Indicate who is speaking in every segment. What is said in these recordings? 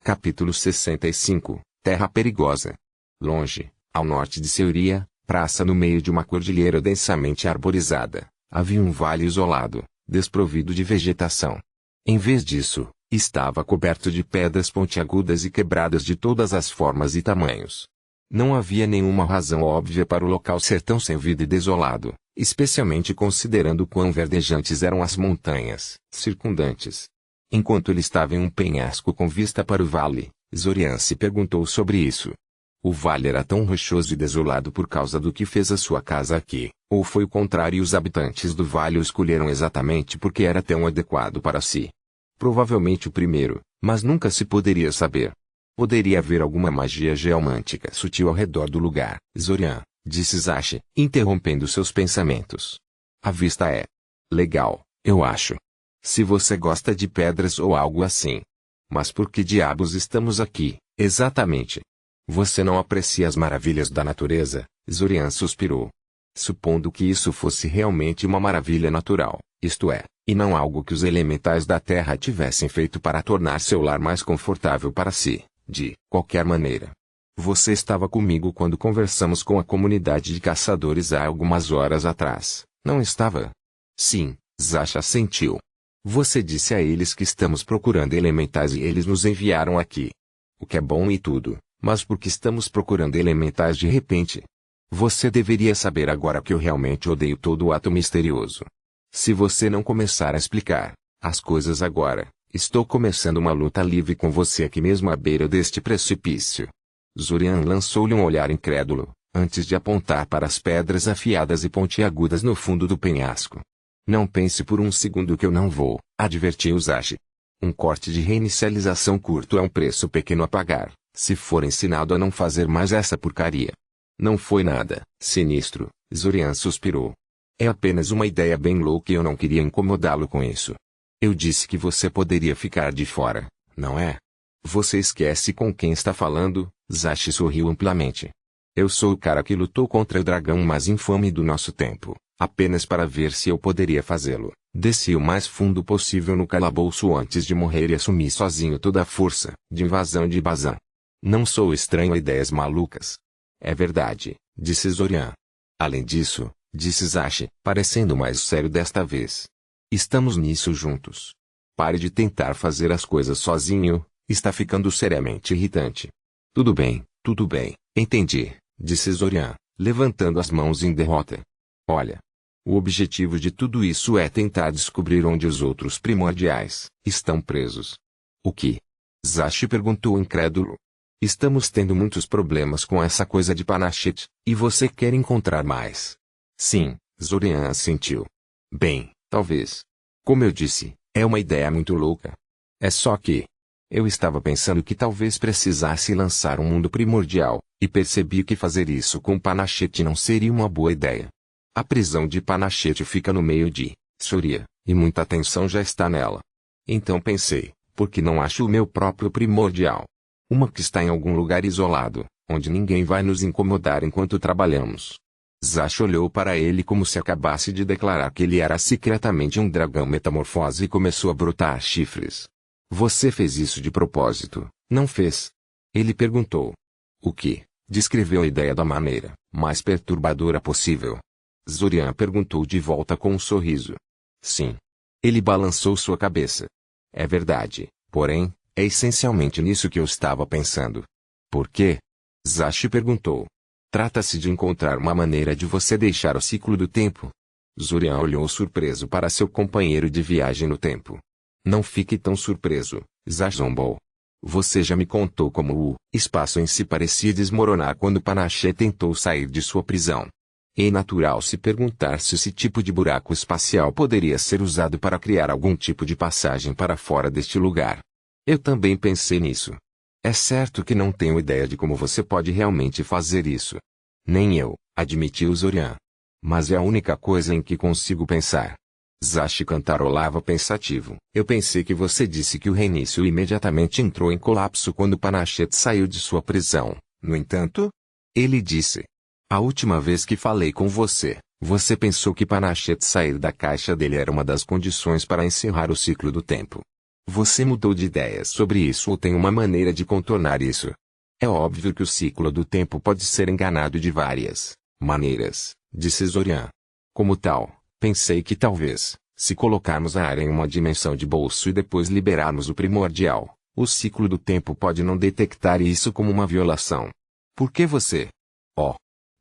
Speaker 1: Capítulo 65. Terra perigosa. Longe, ao norte de Seuria, praça no meio de uma cordilheira densamente arborizada, havia um vale isolado, desprovido de vegetação. Em vez disso, estava coberto de pedras pontiagudas e quebradas de todas as formas e tamanhos. Não havia nenhuma razão óbvia para o local ser tão sem vida e desolado, especialmente considerando quão verdejantes eram as montanhas circundantes. Enquanto ele estava em um penhasco com vista para o vale, Zorian se perguntou sobre isso. O vale era tão rochoso e desolado por causa do que fez a sua casa aqui, ou foi o contrário e os habitantes do vale o escolheram exatamente porque era tão adequado para si? Provavelmente o primeiro, mas nunca se poderia saber. Poderia haver alguma magia geomântica sutil ao redor do lugar, Zorian, disse Zashi, interrompendo seus pensamentos. A vista é legal, eu acho. Se você gosta de pedras ou algo assim. Mas por que diabos estamos aqui, exatamente? Você não aprecia as maravilhas da natureza? Zorian suspirou. Supondo que isso fosse realmente uma maravilha natural, isto é, e não algo que os elementais da Terra tivessem feito para tornar seu lar mais confortável para si, de qualquer maneira. Você estava comigo quando conversamos com a comunidade de caçadores há algumas horas atrás, não estava? Sim, Zashi assentiu. Você disse a eles que estamos procurando elementais e eles nos enviaram aqui. O que é bom e tudo, mas por que estamos procurando elementais de repente? Você deveria saber agora que eu realmente odeio todo o ato misterioso. Se você não começar a explicar as coisas agora, estou começando uma luta livre com você aqui mesmo à beira deste precipício. Zorian lançou-lhe um olhar incrédulo, antes de apontar para as pedras afiadas e pontiagudas no fundo do penhasco. Não pense por um segundo que eu não vou, advertiu Zashi. Um corte de reinicialização curto é um preço pequeno a pagar, se for ensinado a não fazer mais essa porcaria. Não foi nada, sinistro, Zorian suspirou. É apenas uma ideia bem louca e eu não queria incomodá-lo com isso. Eu disse que você poderia ficar de fora, não é? Você esquece com quem está falando? Zashi sorriu amplamente. Eu sou o cara que lutou contra o dragão mais infame do nosso tempo. Apenas para ver se eu poderia fazê-lo, desci o mais fundo possível no calabouço antes de morrer e assumi sozinho toda a força de invasão de Bazan. Não sou estranho a ideias malucas. É verdade, disse Zorian. Além disso, disse Zashi, parecendo mais sério desta vez. Estamos nisso juntos. Pare de tentar fazer as coisas sozinho, está ficando seriamente irritante. Tudo bem, entendi, disse Zorian, levantando as mãos em derrota. Olha. O objetivo de tudo isso é tentar descobrir onde os outros primordiais estão presos. O que? Zashi perguntou incrédulo. Estamos tendo muitos problemas com essa coisa de Panachete, e você quer encontrar mais? Sim, Zorian assentiu. Bem, talvez. Como eu disse, é uma ideia muito louca. É só que eu estava pensando que talvez precisasse lançar um mundo primordial, e percebi que fazer isso com Panachete não seria uma boa ideia. A prisão de Panachete fica no meio de Seuria, e muita atenção já está nela. Então pensei, por que não acho o meu próprio primordial? Uma que está em algum lugar isolado, onde ninguém vai nos incomodar enquanto trabalhamos. Zashi olhou para ele como se acabasse de declarar que ele era secretamente um dragão metamorfose e começou a brotar chifres. Você fez isso de propósito, não fez? Ele perguntou. O que? Descreveu a ideia da maneira mais perturbadora possível. Zorian perguntou de volta com um sorriso. Sim. Ele balançou sua cabeça. É verdade, porém, é essencialmente nisso que eu estava pensando. Por quê? Zashi perguntou. Trata-se de encontrar uma maneira de você deixar o ciclo do tempo. Zorian olhou surpreso para seu companheiro de viagem no tempo. Não fique tão surpreso, Zashi zombou. Você já me contou como o espaço em si parecia desmoronar quando Panachete tentou sair de sua prisão. É natural se perguntar se esse tipo de buraco espacial poderia ser usado para criar algum tipo de passagem para fora deste lugar. Eu também pensei nisso. É certo que não tenho ideia de como você pode realmente fazer isso. Nem eu, admitiu Zorian. Mas é a única coisa em que consigo pensar. Zashi cantarolava pensativo. Eu pensei que você disse que o reinício imediatamente entrou em colapso quando Panachete saiu de sua prisão. No entanto, ele disse. A última vez que falei com você, você pensou que Panachete sair da caixa dele era uma das condições para encerrar o ciclo do tempo. Você mudou de ideia sobre isso ou tem uma maneira de contornar isso? É óbvio que o ciclo do tempo pode ser enganado de várias maneiras, disse Zorian. Como tal, pensei que talvez, se colocarmos a área em uma dimensão de bolso e depois liberarmos o primordial, o ciclo do tempo pode não detectar isso como uma violação. Por que você? Oh!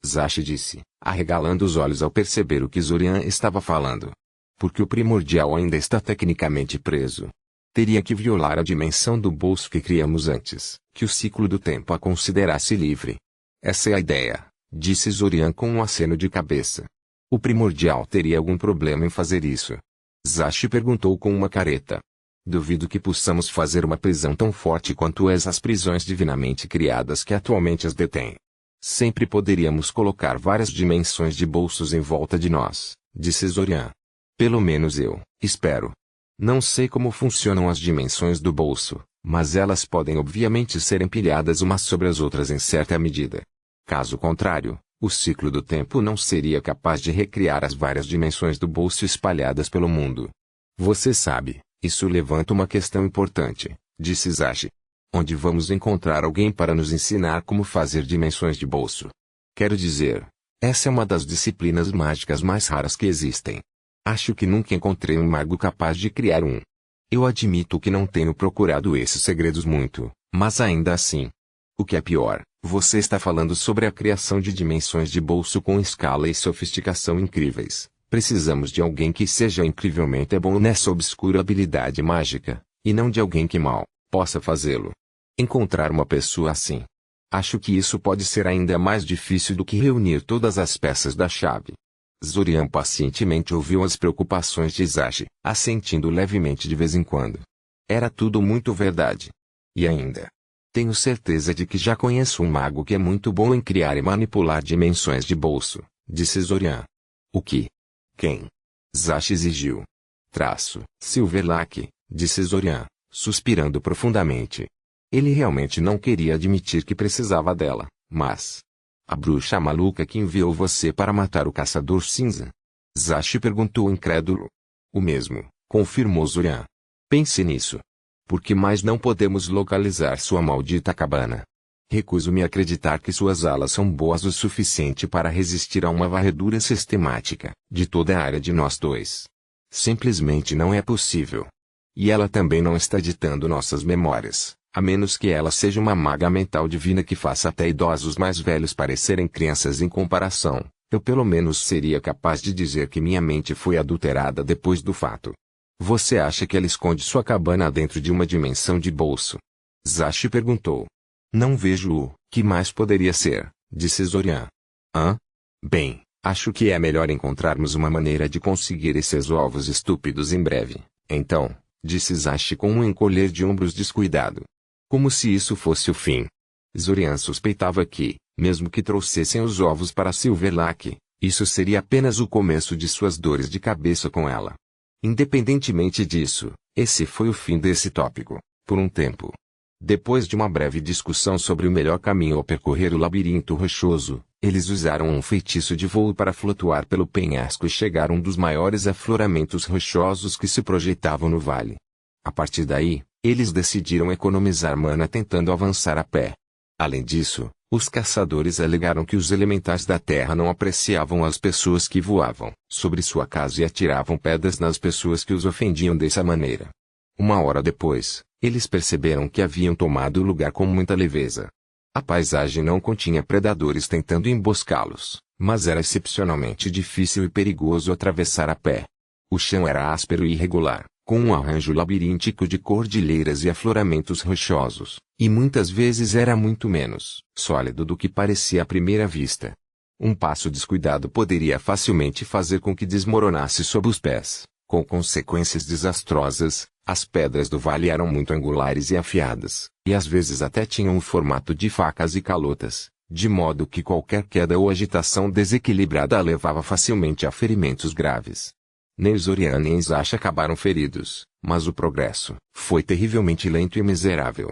Speaker 1: Zashi disse, arregalando os olhos ao perceber o que Zorian estava falando. Porque o primordial ainda está tecnicamente preso. Teria que violar a dimensão do bolso que criamos antes, que o ciclo do tempo a considerasse livre. Essa é a ideia, disse Zorian com um aceno de cabeça. O primordial teria algum problema em fazer isso? Zashi perguntou com uma careta. Duvido que possamos fazer uma prisão tão forte quanto as prisões divinamente criadas que atualmente as detêm. Sempre poderíamos colocar várias dimensões de bolsos em volta de nós, disse Zorian. Pelo menos eu, espero. Não sei como funcionam as dimensões do bolso, mas elas podem obviamente ser empilhadas umas sobre as outras em certa medida. Caso contrário, o ciclo do tempo não seria capaz de recriar as várias dimensões do bolso espalhadas pelo mundo. Você sabe, isso levanta uma questão importante, disse Zashi. Onde vamos encontrar alguém para nos ensinar como fazer dimensões de bolso? Quero dizer, essa é uma das disciplinas mágicas mais raras que existem. Acho que nunca encontrei um mago capaz de criar um. Eu admito que não tenho procurado esses segredos muito, mas ainda assim. O que é pior, você está falando sobre a criação de dimensões de bolso com escala e sofisticação incríveis. Precisamos de alguém que seja incrivelmente bom nessa obscura habilidade mágica, e não de alguém que mal possa fazê-lo. Encontrar uma pessoa assim. Acho que isso pode ser ainda mais difícil do que reunir todas as peças da chave. Zorian pacientemente ouviu as preocupações de Zashi, assentindo levemente de vez em quando. Era tudo muito verdade. E ainda. Tenho certeza de que já conheço um mago que é muito bom em criar e manipular dimensões de bolso, disse Zorian. O que? Quem? Zashi exigiu. Silverlake, disse Zorian, suspirando profundamente. Ele realmente não queria admitir que precisava dela, mas... A bruxa maluca que enviou você para matar o caçador cinza? Zashi perguntou incrédulo. O mesmo, confirmou Zorian. Pense nisso. Por que mais não podemos localizar sua maldita cabana? Recuso-me a acreditar que suas alas são boas o suficiente para resistir a uma varredura sistemática de toda a área de nós dois. Simplesmente não é possível. E ela também não está ditando nossas memórias. A menos que ela seja uma maga mental divina que faça até idosos mais velhos parecerem crianças em comparação, eu pelo menos seria capaz de dizer que minha mente foi adulterada depois do fato. Você acha que ela esconde sua cabana dentro de uma dimensão de bolso? Zashi perguntou. Não vejo o que mais poderia ser, disse Zorian. Hã? Bem, acho que é melhor encontrarmos uma maneira de conseguir esses ovos estúpidos em breve. Então, disse Zashi com um encolher de ombros descuidado. Como se isso fosse o fim. Zorian suspeitava que, mesmo que trouxessem os ovos para Silverlake, isso seria apenas o começo de suas dores de cabeça com ela. Independentemente disso, esse foi o fim desse tópico, por um tempo. Depois de uma breve discussão sobre o melhor caminho ao percorrer o labirinto rochoso, eles usaram um feitiço de voo para flutuar pelo penhasco e chegar a um dos maiores afloramentos rochosos que se projetavam no vale. A partir daí, eles decidiram economizar mana tentando avançar a pé. Além disso, os caçadores alegaram que os elementais da terra não apreciavam as pessoas que voavam sobre sua casa e atiravam pedras nas pessoas que os ofendiam dessa maneira. Uma hora depois, eles perceberam que haviam tomado o lugar com muita leveza. A paisagem não continha predadores tentando emboscá-los, mas era excepcionalmente difícil e perigoso atravessar a pé. O chão era áspero e irregular, com um arranjo labiríntico de cordilheiras e afloramentos rochosos, e muitas vezes era muito menos sólido do que parecia à primeira vista. Um passo descuidado poderia facilmente fazer com que desmoronasse sob os pés, com consequências desastrosas. As pedras do vale eram muito angulares e afiadas, e às vezes até tinham o formato de facas e calotas, de modo que qualquer queda ou agitação desequilibrada a levava facilmente a ferimentos graves. Nem Zorian nem Zashi acabaram feridos, mas o progresso foi terrivelmente lento e miserável.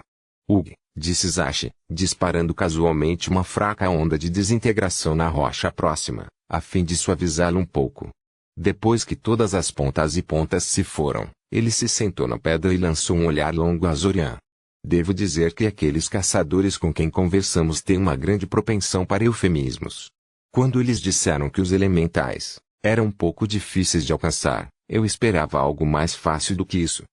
Speaker 1: Ugh, disse Zashi, disparando casualmente uma fraca onda de desintegração na rocha próxima, a fim de suavizá-la um pouco. Depois que todas as pontas e pontas se foram, Ele se sentou na pedra e lançou um olhar longo a Zorian. Devo dizer que aqueles caçadores com quem conversamos têm uma grande propensão para eufemismos. Quando eles disseram que os elementais eram um pouco difíceis de alcançar, eu esperava algo mais fácil do que isso.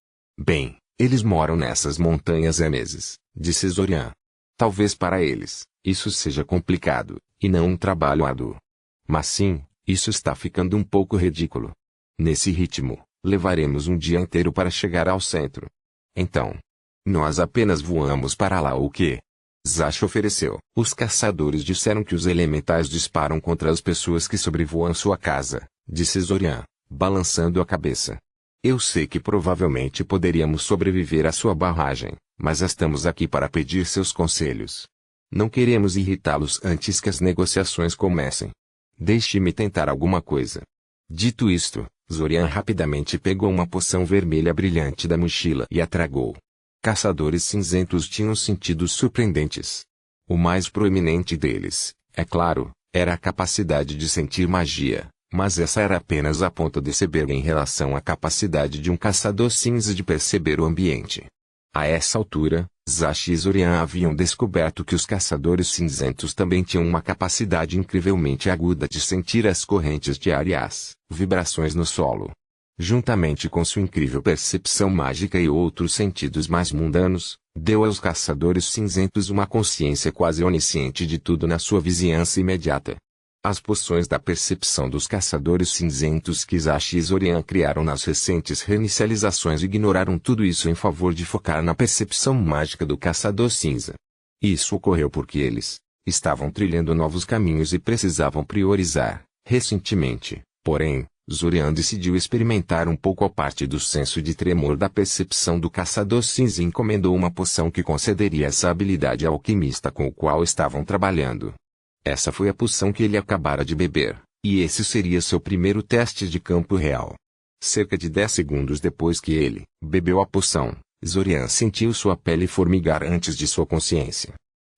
Speaker 1: Bem, eles moram nessas montanhas há meses, disse Zorian. Talvez para eles, isso seja complicado, e não um trabalho árduo. Mas sim, isso está ficando um pouco ridículo. Nesse ritmo, levaremos um dia inteiro para chegar ao centro. Então, nós apenas voamos para lá ou quê? Zash ofereceu. Os caçadores disseram que os elementais disparam contra as pessoas que sobrevoam sua casa, disse Zorian, balançando a cabeça. Eu sei que provavelmente poderíamos sobreviver à sua barragem, mas estamos aqui para pedir seus conselhos. Não queremos irritá-los antes que as negociações comecem. Deixe-me tentar alguma coisa. Dito isto, Zorian rapidamente pegou uma poção vermelha brilhante da mochila e a tragou. Caçadores cinzentos tinham sentidos surpreendentes. O mais proeminente deles, é claro, era a capacidade de sentir magia, mas essa era apenas a ponta do iceberg em relação à capacidade de um caçador cinza de perceber o ambiente. A essa altura, Zash e Zorian haviam descoberto que os caçadores cinzentos também tinham uma capacidade incrivelmente aguda de sentir as correntes de ar e as vibrações no solo. Juntamente com sua incrível percepção mágica e outros sentidos mais mundanos, deu aos caçadores cinzentos uma consciência quase onisciente de tudo na sua vizinhança imediata. As poções da percepção dos caçadores cinzentos que Zash e Zorian criaram nas recentes reinicializações ignoraram tudo isso em favor de focar na percepção mágica do caçador cinza. Isso ocorreu porque eles estavam trilhando novos caminhos e precisavam priorizar. Recentemente, porém, Zorian decidiu experimentar um pouco a parte do senso de tremor da percepção do caçador cinza e encomendou uma poção que concederia essa habilidade ao alquimista com o qual estavam trabalhando. Essa foi a poção que ele acabara de beber, e esse seria seu primeiro teste de campo real. Cerca de 10 segundos depois que ele bebeu a poção, Zorian sentiu sua pele formigar antes de sua consciência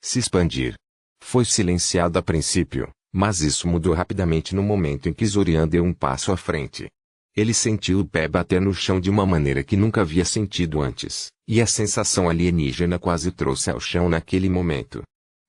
Speaker 1: se expandir. Foi silenciado a princípio, mas isso mudou rapidamente no momento em que Zorian deu um passo à frente. Ele sentiu o pé bater no chão de uma maneira que nunca havia sentido antes, e a sensação alienígena quase o trouxe ao chão naquele momento.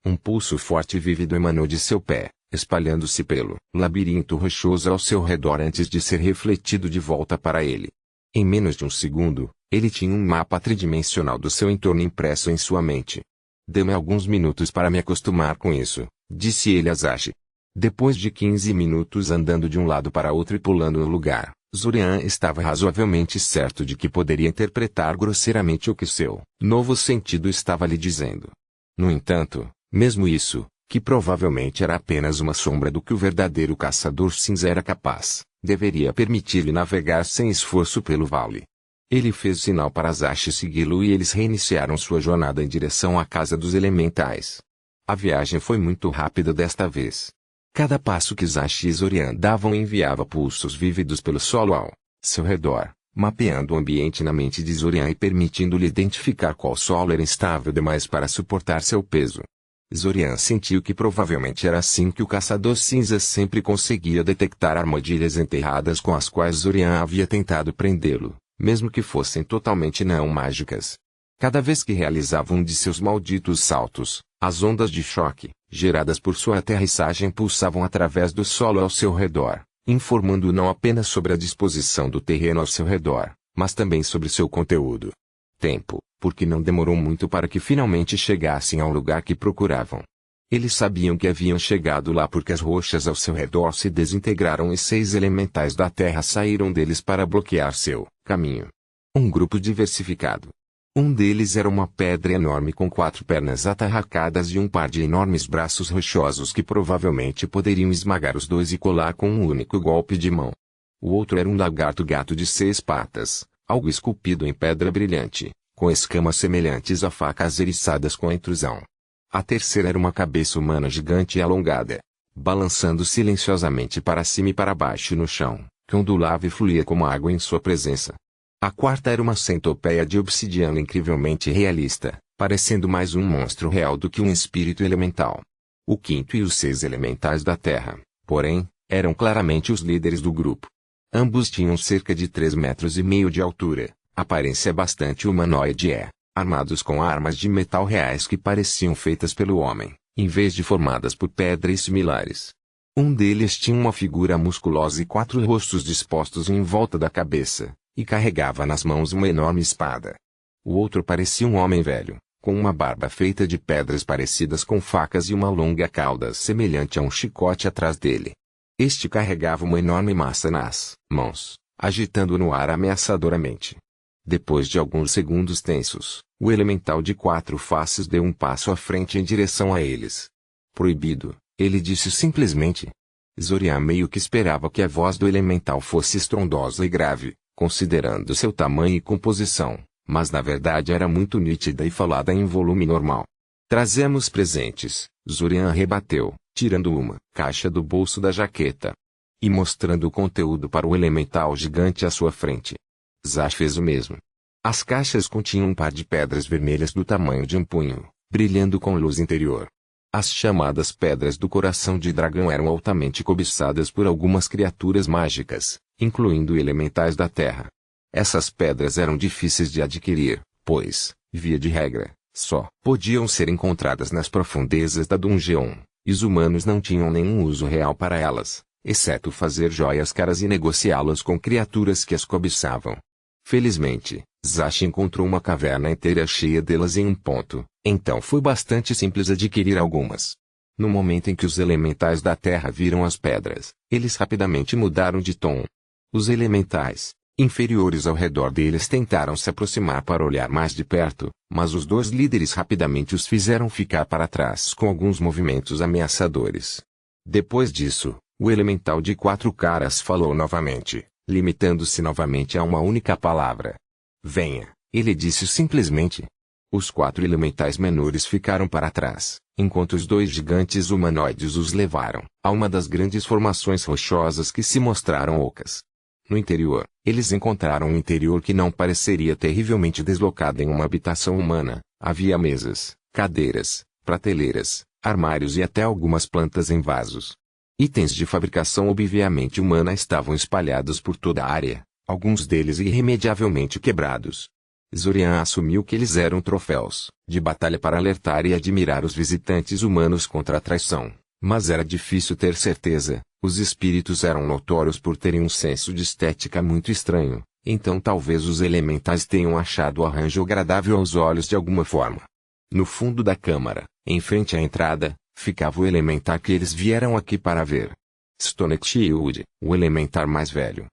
Speaker 1: Um pulso forte e vívido emanou de seu pé, espalhando-se pelo labirinto rochoso ao seu redor antes de ser refletido de volta para ele. Em menos de um segundo, ele tinha um mapa tridimensional do seu entorno impresso em sua mente. Dê-me alguns minutos para me acostumar com isso, disse ele a Zash. Depois de 15 minutos andando de um lado para outro e pulando no lugar, Zorian estava razoavelmente certo de que poderia interpretar grosseiramente o que seu novo sentido estava lhe dizendo. No entanto, mesmo isso, que provavelmente era apenas uma sombra do que o verdadeiro caçador cinza era capaz, deveria permitir-lhe navegar sem esforço pelo vale. Ele fez sinal para Zash segui-lo e eles reiniciaram sua jornada em direção à casa dos elementais. A viagem foi muito rápida desta vez. Cada passo que Zash e Zorian davam enviava pulsos vívidos pelo solo ao seu redor, mapeando o ambiente na mente de Zorian e permitindo-lhe identificar qual solo era instável demais para suportar seu peso. Zorian sentiu que provavelmente era assim que o caçador cinza sempre conseguia detectar armadilhas enterradas com as quais Zorian havia tentado prendê-lo, mesmo que fossem totalmente não mágicas. Cada vez que realizava um de seus malditos saltos, as ondas de choque, geradas por sua aterrissagem pulsavam através do solo ao seu redor, informando-o não apenas sobre a disposição do terreno ao seu redor, mas também sobre seu conteúdo. Tempo, porque não demorou muito para que finalmente chegassem ao lugar que procuravam. Eles sabiam que haviam chegado lá porque as rochas ao seu redor se desintegraram e 6 elementais da terra saíram deles para bloquear seu caminho. Um grupo diversificado. Um deles era uma pedra enorme com 4 pernas atarracadas e um par de enormes braços rochosos que provavelmente poderiam esmagar os dois e colar com um único golpe de mão. O outro era um lagarto-gato de 6 patas, algo esculpido em pedra brilhante, com escamas semelhantes a facas eriçadas com a intrusão. A terceira era uma cabeça humana gigante e alongada, balançando silenciosamente para cima e para baixo no chão, que ondulava e fluía como água em sua presença. A quarta era uma centopeia de obsidiana incrivelmente realista, parecendo mais um monstro real do que um espírito elemental. O quinto e os 6 elementais da terra, porém, eram claramente os líderes do grupo. Ambos tinham cerca de 3,5 metros de altura, aparência bastante humanoide armados com armas de metal reais que pareciam feitas pelo homem, em vez de formadas por pedras similares. Um deles tinha uma figura musculosa e 4 rostos dispostos em volta da cabeça, e carregava nas mãos uma enorme espada. O outro parecia um homem velho, com uma barba feita de pedras parecidas com facas e uma longa cauda semelhante a um chicote atrás dele. Este carregava uma enorme massa nas mãos, agitando no ar ameaçadoramente. Depois de alguns segundos tensos, o elemental de 4 faces deu um passo à frente em direção a eles. Proibido, ele disse simplesmente. Zorian meio que esperava que a voz do elemental fosse estrondosa e grave, considerando seu tamanho e composição, mas na verdade era muito nítida e falada em volume normal. Trazemos presentes, Zorian rebateu, tirando uma caixa do bolso da jaqueta e mostrando o conteúdo para o elemental gigante à sua frente. Zash fez o mesmo. As caixas continham um par de pedras vermelhas do tamanho de um punho, brilhando com luz interior. As chamadas pedras do coração de dragão eram altamente cobiçadas por algumas criaturas mágicas, incluindo elementais da terra. Essas pedras eram difíceis de adquirir, pois, via de regra, só podiam ser encontradas nas profundezas da dungeon, e os humanos não tinham nenhum uso real para elas, exceto fazer joias caras e negociá-las com criaturas que as cobiçavam. Felizmente, Zash encontrou uma caverna inteira cheia delas em um ponto, então foi bastante simples adquirir algumas. No momento em que os elementais da terra viram as pedras, eles rapidamente mudaram de tom. Os elementais inferiores ao redor deles tentaram se aproximar para olhar mais de perto, mas os 2 líderes rapidamente os fizeram ficar para trás com alguns movimentos ameaçadores. Depois disso, o elemental de 4 caras falou novamente, limitando-se novamente a uma única palavra. Venha, ele disse simplesmente. Os 4 elementais menores ficaram para trás, enquanto os 2 gigantes humanoides os levaram a uma das grandes formações rochosas que se mostraram ocas. No interior, eles encontraram um interior que não pareceria terrivelmente deslocado em uma habitação humana. Havia mesas, cadeiras, prateleiras, armários e até algumas plantas em vasos. Itens de fabricação obviamente humana estavam espalhados por toda a área, alguns deles irremediavelmente quebrados. Zorian assumiu que eles eram troféus de batalha para alertar e admirar os visitantes humanos contra a traição, mas era difícil ter certeza. Os espíritos eram notórios por terem um senso de estética muito estranho, então talvez os elementais tenham achado o arranjo agradável aos olhos de alguma forma. No fundo da câmara, em frente à entrada, ficava o elementar que eles vieram aqui para ver. Stonex Shield, o elementar mais velho.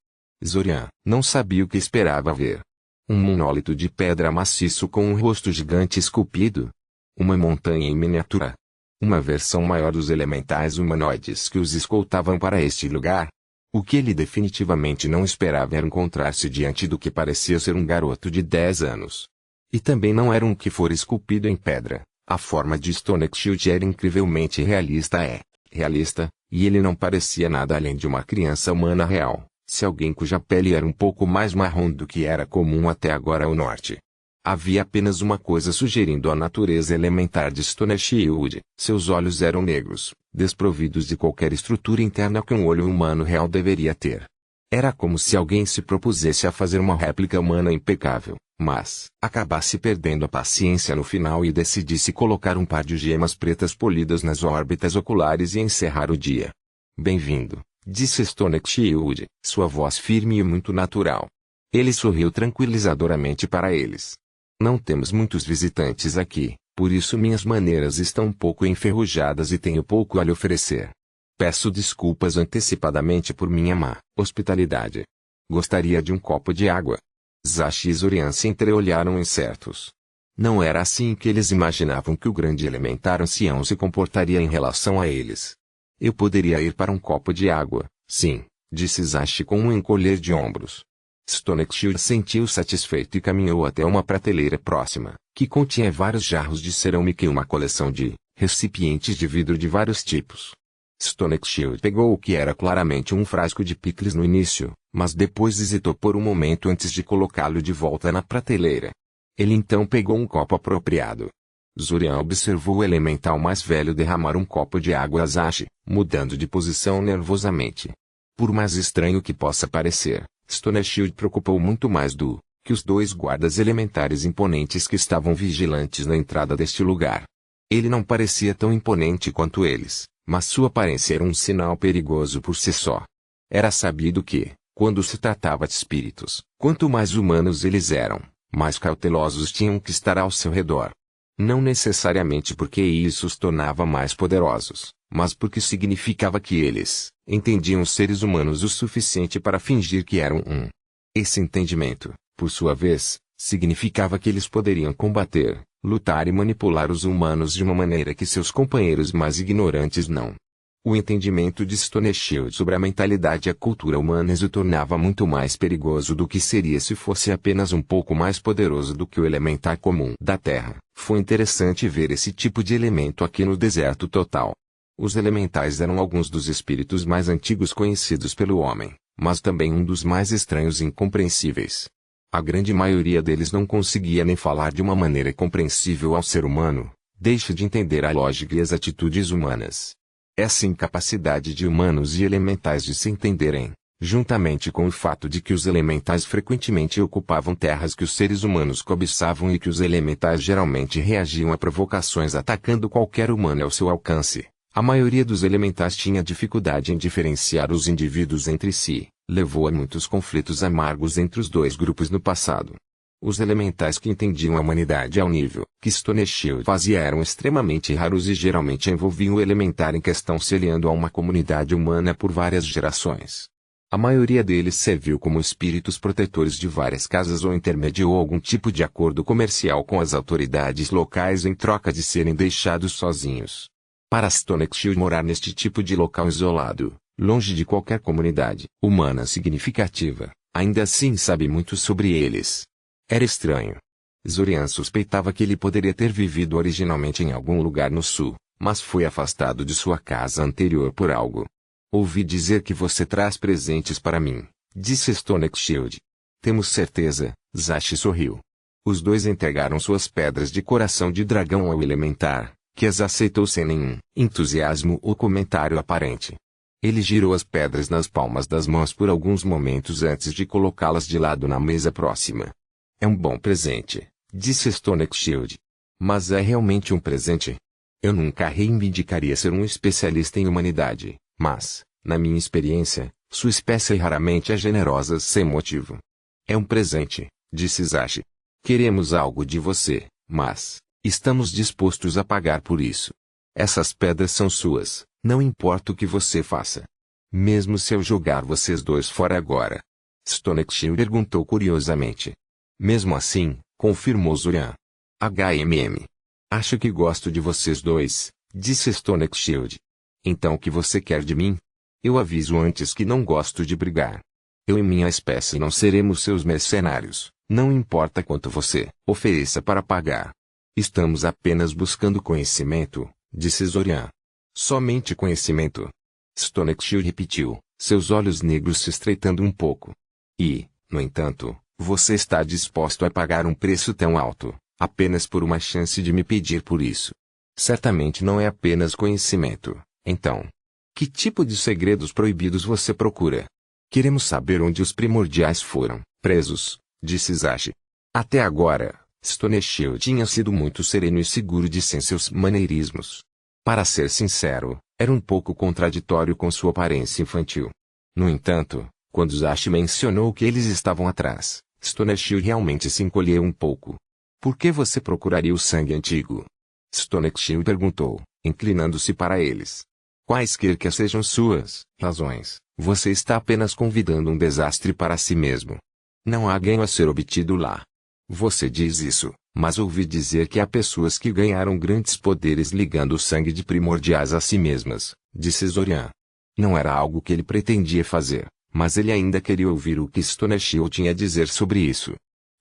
Speaker 1: Zorian não sabia o que esperava ver. Um monólito de pedra maciço com um rosto gigante esculpido. Uma montanha em miniatura. Uma versão maior dos elementais humanoides que os escoltavam para este lugar. O que ele definitivamente não esperava era encontrar-se diante do que parecia ser um garoto de 10 anos. E também não era um que fora esculpido em pedra. A forma de Stonex Shield era incrivelmente realista, e ele não parecia nada além de uma criança humana real, se alguém cuja pele era um pouco mais marrom do que era comum até agora ao norte. Havia apenas uma coisa sugerindo a natureza elementar de Stonex Shield. Seus olhos eram negros, desprovidos de qualquer estrutura interna que um olho humano real deveria ter. Era como se alguém se propusesse a fazer uma réplica humana impecável, mas acabasse perdendo a paciência no final e decidisse colocar um par de gemas pretas polidas nas órbitas oculares e encerrar o dia. Bem-vindo, disse Stonex Shield, sua voz firme e muito natural. Ele sorriu tranquilizadoramente para eles. Não temos muitos visitantes aqui, por isso minhas maneiras estão um pouco enferrujadas e tenho pouco a lhe oferecer. Peço desculpas antecipadamente por minha má hospitalidade. Gostaria de um copo de água. Zash e Zorian se entreolharam incertos. Não era assim que eles imaginavam que o grande elementar ancião se comportaria em relação a eles. Eu poderia ir para um copo de água, sim, disse Zash com um encolher de ombros. Stonex Shield sentiu satisfeito e caminhou até uma prateleira próxima, que continha vários jarros de cerâmica e uma coleção de recipientes de vidro de vários tipos. Stonex Shield pegou o que era claramente um frasco de picles no início, mas depois hesitou por um momento antes de colocá-lo de volta na prateleira. Ele então pegou um copo apropriado. Zorian observou o elemental mais velho derramar um copo de água a Zash, mudando de posição nervosamente. Por mais estranho que possa parecer, Stonex Shield preocupou muito mais do que os dois guardas elementares imponentes que estavam vigilantes na entrada deste lugar. Ele não parecia tão imponente quanto eles, mas sua aparência era um sinal perigoso por si só. Era sabido que, quando se tratava de espíritos, quanto mais humanos eles eram, mais cautelosos tinham que estar ao seu redor. Não necessariamente porque isso os tornava mais poderosos, mas porque significava que eles entendiam os seres humanos o suficiente para fingir que eram um. Esse entendimento, por sua vez, significava que eles poderiam combater, lutar e manipular os humanos de uma maneira que seus companheiros mais ignorantes não. O entendimento de Stone Shield sobre a mentalidade e a cultura humanas o tornava muito mais perigoso do que seria se fosse apenas um pouco mais poderoso do que o elementar comum da Terra. Foi interessante ver esse tipo de elemento aqui no deserto total. Os elementais eram alguns dos espíritos mais antigos conhecidos pelo homem, mas também um dos mais estranhos e incompreensíveis. A grande maioria deles não conseguia nem falar de uma maneira compreensível ao ser humano, deixa de entender a lógica e as atitudes humanas. Essa incapacidade de humanos e elementais de se entenderem, juntamente com o fato de que os elementais frequentemente ocupavam terras que os seres humanos cobiçavam e que os elementais geralmente reagiam a provocações atacando qualquer humano ao seu alcance, a maioria dos elementais tinha dificuldade em diferenciar os indivíduos entre si, levou a muitos conflitos amargos entre os dois grupos no passado. Os elementais que entendiam a humanidade ao nível que Stone Shield fazia eram extremamente raros e geralmente envolviam o elementar em questão se aliando a uma comunidade humana por várias gerações. A maioria deles serviu como espíritos protetores de várias casas ou intermediou algum tipo de acordo comercial com as autoridades locais em troca de serem deixados sozinhos. Para Stone Shield morar neste tipo de local isolado, longe de qualquer comunidade humana significativa, ainda assim sabe muito sobre eles. Era estranho. Zorian suspeitava que ele poderia ter vivido originalmente em algum lugar no sul, mas foi afastado de sua casa anterior por algo. Ouvi dizer que você traz presentes para mim, disse Stone Shield. Temos certeza, Zashi sorriu. Os dois entregaram suas pedras de coração de dragão ao elementar, que as aceitou sem nenhum entusiasmo ou comentário aparente. Ele girou as pedras nas palmas das mãos por alguns momentos antes de colocá-las de lado na mesa próxima. É um bom presente, disse Stone Shield. Mas é realmente um presente? Eu nunca reivindicaria ser um especialista em humanidade, mas, na minha experiência, sua espécie raramente é generosa sem motivo. É um presente, disse Zashi. Queremos algo de você, mas estamos dispostos a pagar por isso. Essas pedras são suas, não importa o que você faça. Mesmo se eu jogar vocês dois fora agora. Stone Shield perguntou curiosamente. Mesmo assim, confirmou Zorian. Acho que gosto de vocês dois, disse Stone Shield. Então o que você quer de mim? Eu aviso antes que não gosto de brigar. Eu e minha espécie não seremos seus mercenários, não importa quanto você ofereça para pagar. Estamos apenas buscando conhecimento, disse Zorian. Somente conhecimento. Stone Shield repetiu, seus olhos negros se estreitando um pouco. E, no entanto, você está disposto a pagar um preço tão alto, apenas por uma chance de me pedir por isso. Certamente não é apenas conhecimento, então. Que tipo de segredos proibidos você procura? Queremos saber onde os primordiais foram presos, disse Zashi. Até agora, Stone Shield tinha sido muito sereno e seguro de si em seus maneirismos. Para ser sincero, era um pouco contraditório com sua aparência infantil. No entanto, quando Zashi mencionou que eles estavam atrás, Stone Shield realmente se encolheu um pouco. Por que você procuraria o sangue antigo? Stone Shield perguntou, inclinando-se para eles. Quaisquer que sejam suas razões, você está apenas convidando um desastre para si mesmo. Não há ganho a ser obtido lá. Você diz isso, mas ouvi dizer que há pessoas que ganharam grandes poderes ligando o sangue de primordiais a si mesmas, disse Zorian. Não era algo que ele pretendia fazer, mas ele ainda queria ouvir o que Stone Shield tinha a dizer sobre isso.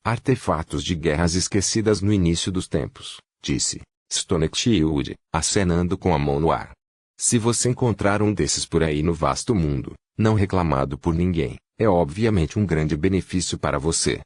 Speaker 1: Artefatos de guerras esquecidas no início dos tempos, disse Stone Shield, acenando com a mão no ar. Se você encontrar um desses por aí no vasto mundo, não reclamado por ninguém, é obviamente um grande benefício para você.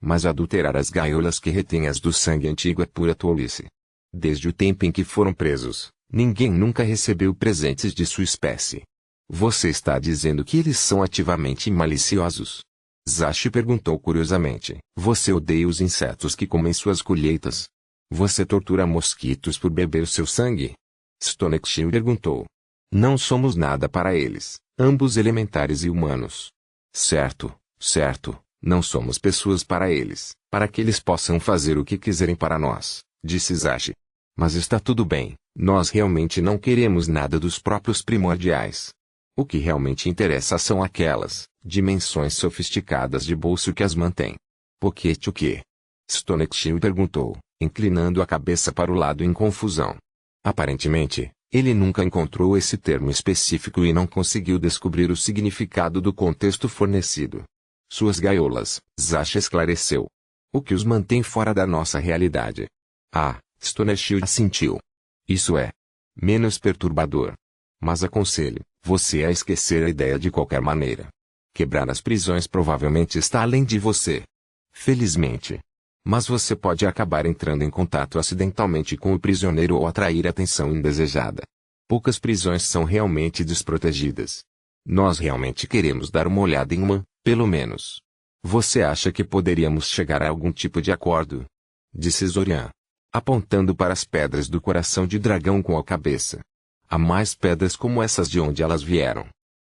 Speaker 1: Mas adulterar as gaiolas que retêm as do sangue antigo é pura tolice. Desde o tempo em que foram presos, ninguém nunca recebeu presentes de sua espécie. Você está dizendo que eles são ativamente maliciosos? Zashi perguntou curiosamente. Você odeia os insetos que comem suas colheitas? Você tortura mosquitos por beber seu sangue? Stonexil perguntou. Não somos nada para eles, ambos elementares e humanos. Certo, certo, não somos pessoas para eles, para que eles possam fazer o que quiserem para nós, disse Zashi. Mas está tudo bem, nós realmente não queremos nada dos próprios primordiais. O que realmente interessa são aquelas dimensões sofisticadas de bolso que as mantêm. Pocket o quê? Stonexil perguntou, inclinando a cabeça para o lado em confusão. Aparentemente, ele nunca encontrou esse termo específico e não conseguiu descobrir o significado do contexto fornecido. Suas gaiolas, Zashi esclareceu. O que os mantém fora da nossa realidade. Ah, Stonexil assentiu. Isso é menos perturbador. Mas aconselho você a esquecer a ideia de qualquer maneira. Quebrar as prisões provavelmente está além de você. Felizmente. Mas você pode acabar entrando em contato acidentalmente com o prisioneiro ou atrair atenção indesejada. Poucas prisões são realmente desprotegidas. Nós realmente queremos dar uma olhada em uma, pelo menos. Você acha que poderíamos chegar a algum tipo de acordo? Disse Zorian, apontando para as pedras do coração de dragão com a cabeça. Há mais pedras como essas de onde elas vieram.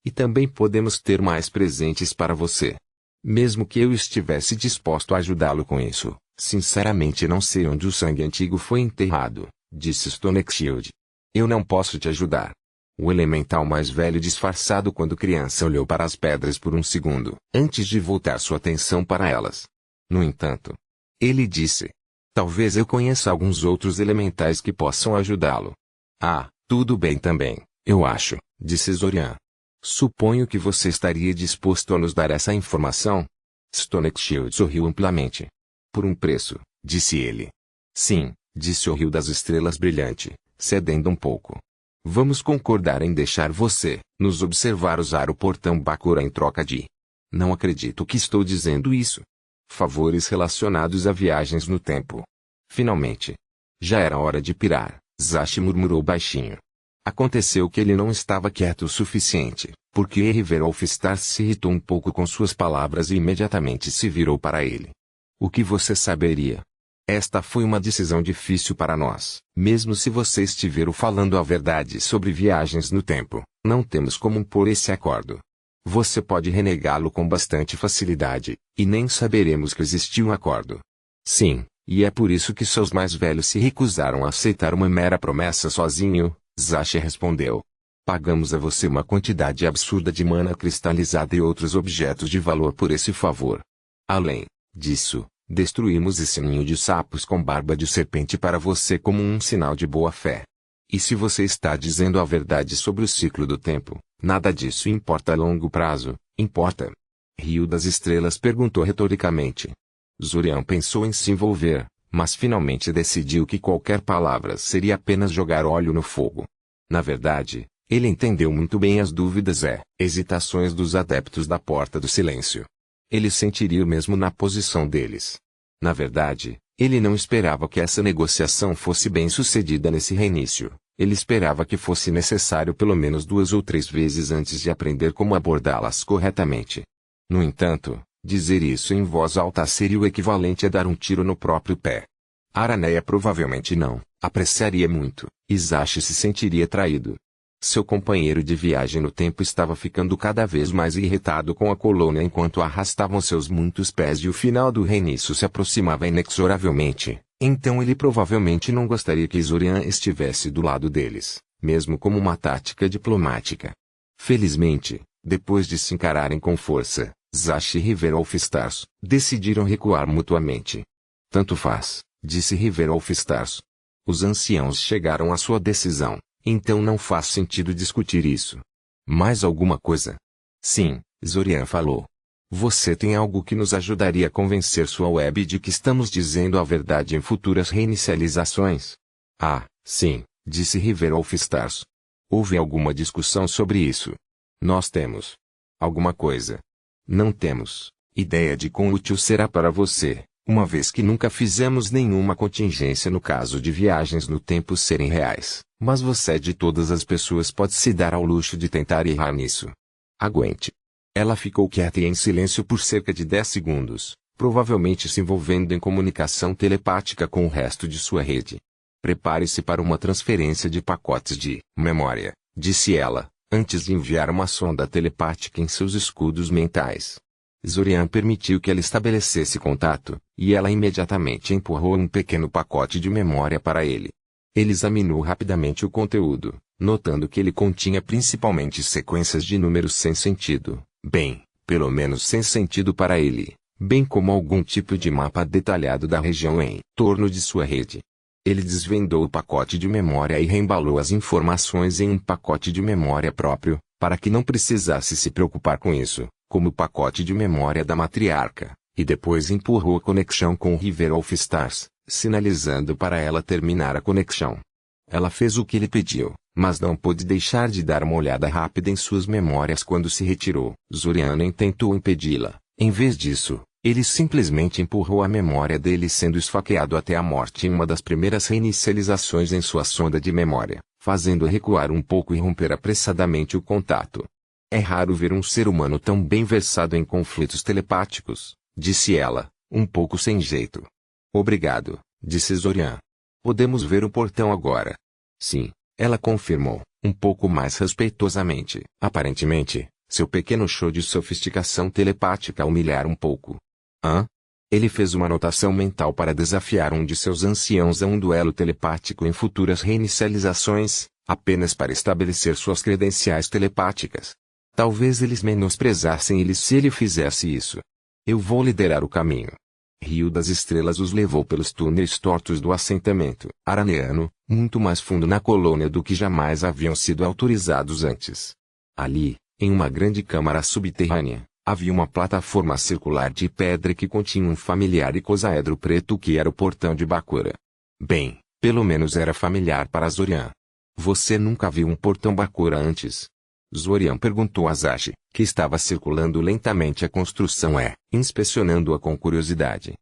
Speaker 1: E também podemos ter mais presentes para você. Mesmo que eu estivesse disposto a ajudá-lo com isso, sinceramente não sei onde o sangue antigo foi enterrado, disse Stonexil. Eu não posso te ajudar. O elemental mais velho disfarçado quando criança olhou para as pedras por um segundo, antes de voltar sua atenção para elas. No entanto, ele disse. Talvez eu conheça alguns outros elementais que possam ajudá-lo. Ah, tudo bem também, eu acho, disse Zorian. Suponho que você estaria disposto a nos dar essa informação? Stonexil sorriu amplamente. Por um preço, disse ele. Sim, disse o Rio das Estrelas brilhante, cedendo um pouco. Vamos concordar em deixar você nos observar usar o portão Bakura em troca de... Não acredito que estou dizendo isso. Favores relacionados a viagens no tempo. Finalmente. Já era hora de pirar, Zashi murmurou baixinho. Aconteceu que ele não estava quieto o suficiente, porque Riverolfstar se irritou um pouco com suas palavras e imediatamente se virou para ele. O que você saberia? Esta foi uma decisão difícil para nós. Mesmo se você estiver falando a verdade sobre viagens no tempo, não temos como impor esse acordo. Você pode renegá-lo com bastante facilidade, e nem saberemos que existiu um acordo. Sim, e é por isso que seus mais velhos se recusaram a aceitar uma mera promessa sozinho, Zashi respondeu. Pagamos a você uma quantidade absurda de mana cristalizada e outros objetos de valor por esse favor. Além disso, destruímos esse ninho de sapos com barba de serpente para você como um sinal de boa fé. E se você está dizendo a verdade sobre o ciclo do tempo, nada disso importa a longo prazo, importa? Rio das Estrelas perguntou retoricamente. Zorian pensou em se envolver, mas finalmente decidiu que qualquer palavra seria apenas jogar óleo no fogo. Na verdade, ele entendeu muito bem as dúvidas e hesitações dos adeptos da Porta do Silêncio. Ele sentiria o mesmo na posição deles. Na verdade, ele não esperava que essa negociação fosse bem sucedida nesse reinício. Ele esperava que fosse necessário pelo menos 2 ou 3 vezes antes de aprender como abordá-las corretamente. No entanto, dizer isso em voz alta seria o equivalente a dar um tiro no próprio pé. Araneia provavelmente não apreciaria muito, e Zashi se sentiria traído. Seu companheiro de viagem no tempo estava ficando cada vez mais irritado com a colônia enquanto arrastavam seus muitos pés e o final do reinício se aproximava inexoravelmente, então ele provavelmente não gostaria que Zorian estivesse do lado deles, mesmo como uma tática diplomática. Felizmente, depois de se encararem com força, Zashi e Riverolfstars decidiram recuar mutuamente. Tanto faz, disse Riverolfstars. Os anciãos chegaram à sua decisão, então não faz sentido discutir isso. Mais alguma coisa? Sim, Zorian falou. Você tem algo que nos ajudaria a convencer sua web de que estamos dizendo a verdade em futuras reinicializações? Ah, sim, disse Riverolfstars. Houve alguma discussão sobre isso? Nós temos alguma coisa. Não temos ideia de quão útil será para você, uma vez que nunca fizemos nenhuma contingência no caso de viagens no tempo serem reais, mas você de todas as pessoas pode se dar ao luxo de tentar errar nisso. Aguente. Ela ficou quieta e em silêncio por cerca de 10 segundos, provavelmente se envolvendo em comunicação telepática com o resto de sua rede. Prepare-se para uma transferência de pacotes de memória, disse ela, antes de enviar uma sonda telepática em seus escudos mentais. Zorian permitiu que ela estabelecesse contato, e ela imediatamente empurrou um pequeno pacote de memória para ele. Ele examinou rapidamente o conteúdo, notando que ele continha principalmente sequências de números sem sentido, pelo menos sem sentido para ele, bem como algum tipo de mapa detalhado da região em torno de sua rede. Ele desvendou o pacote de memória e reembalou as informações em um pacote de memória próprio, para que não precisasse se preocupar com isso, como o pacote de memória da matriarca, e depois empurrou a conexão com o River of Stars, sinalizando para ela terminar a conexão. Ela fez o que ele pediu, mas não pôde deixar de dar uma olhada rápida em suas memórias quando se retirou. Zorian nem tentou impedi-la. Em vez disso, ele simplesmente empurrou a memória dele sendo esfaqueado até a morte em uma das primeiras reinicializações em sua sonda de memória, fazendo-a recuar um pouco e romper apressadamente o contato. É raro ver um ser humano tão bem versado em conflitos telepáticos, disse ela, um pouco sem jeito. Obrigado, disse Zorian. Podemos ver o portão agora. Sim, ela confirmou, um pouco mais respeitosamente. Aparentemente, seu pequeno show de sofisticação telepática a humilhar um pouco. Hã? Ele fez uma anotação mental para desafiar um de seus anciãos a um duelo telepático em futuras reinicializações, apenas para estabelecer suas credenciais telepáticas. Talvez eles menosprezassem ele se ele fizesse isso. Eu vou liderar o caminho. Rio das Estrelas os levou pelos túneis tortos do assentamento araneano, muito mais fundo na colônia do que jamais haviam sido autorizados antes. Ali, em uma grande câmara subterrânea, havia uma plataforma circular de pedra que continha um familiar icosaedro preto que era o portão de Bakura. Pelo menos era familiar para Zorian. Você nunca viu um portão Bakura antes? Zorian perguntou a Zashi, que estava circulando lentamente a construção inspecionando-a com curiosidade.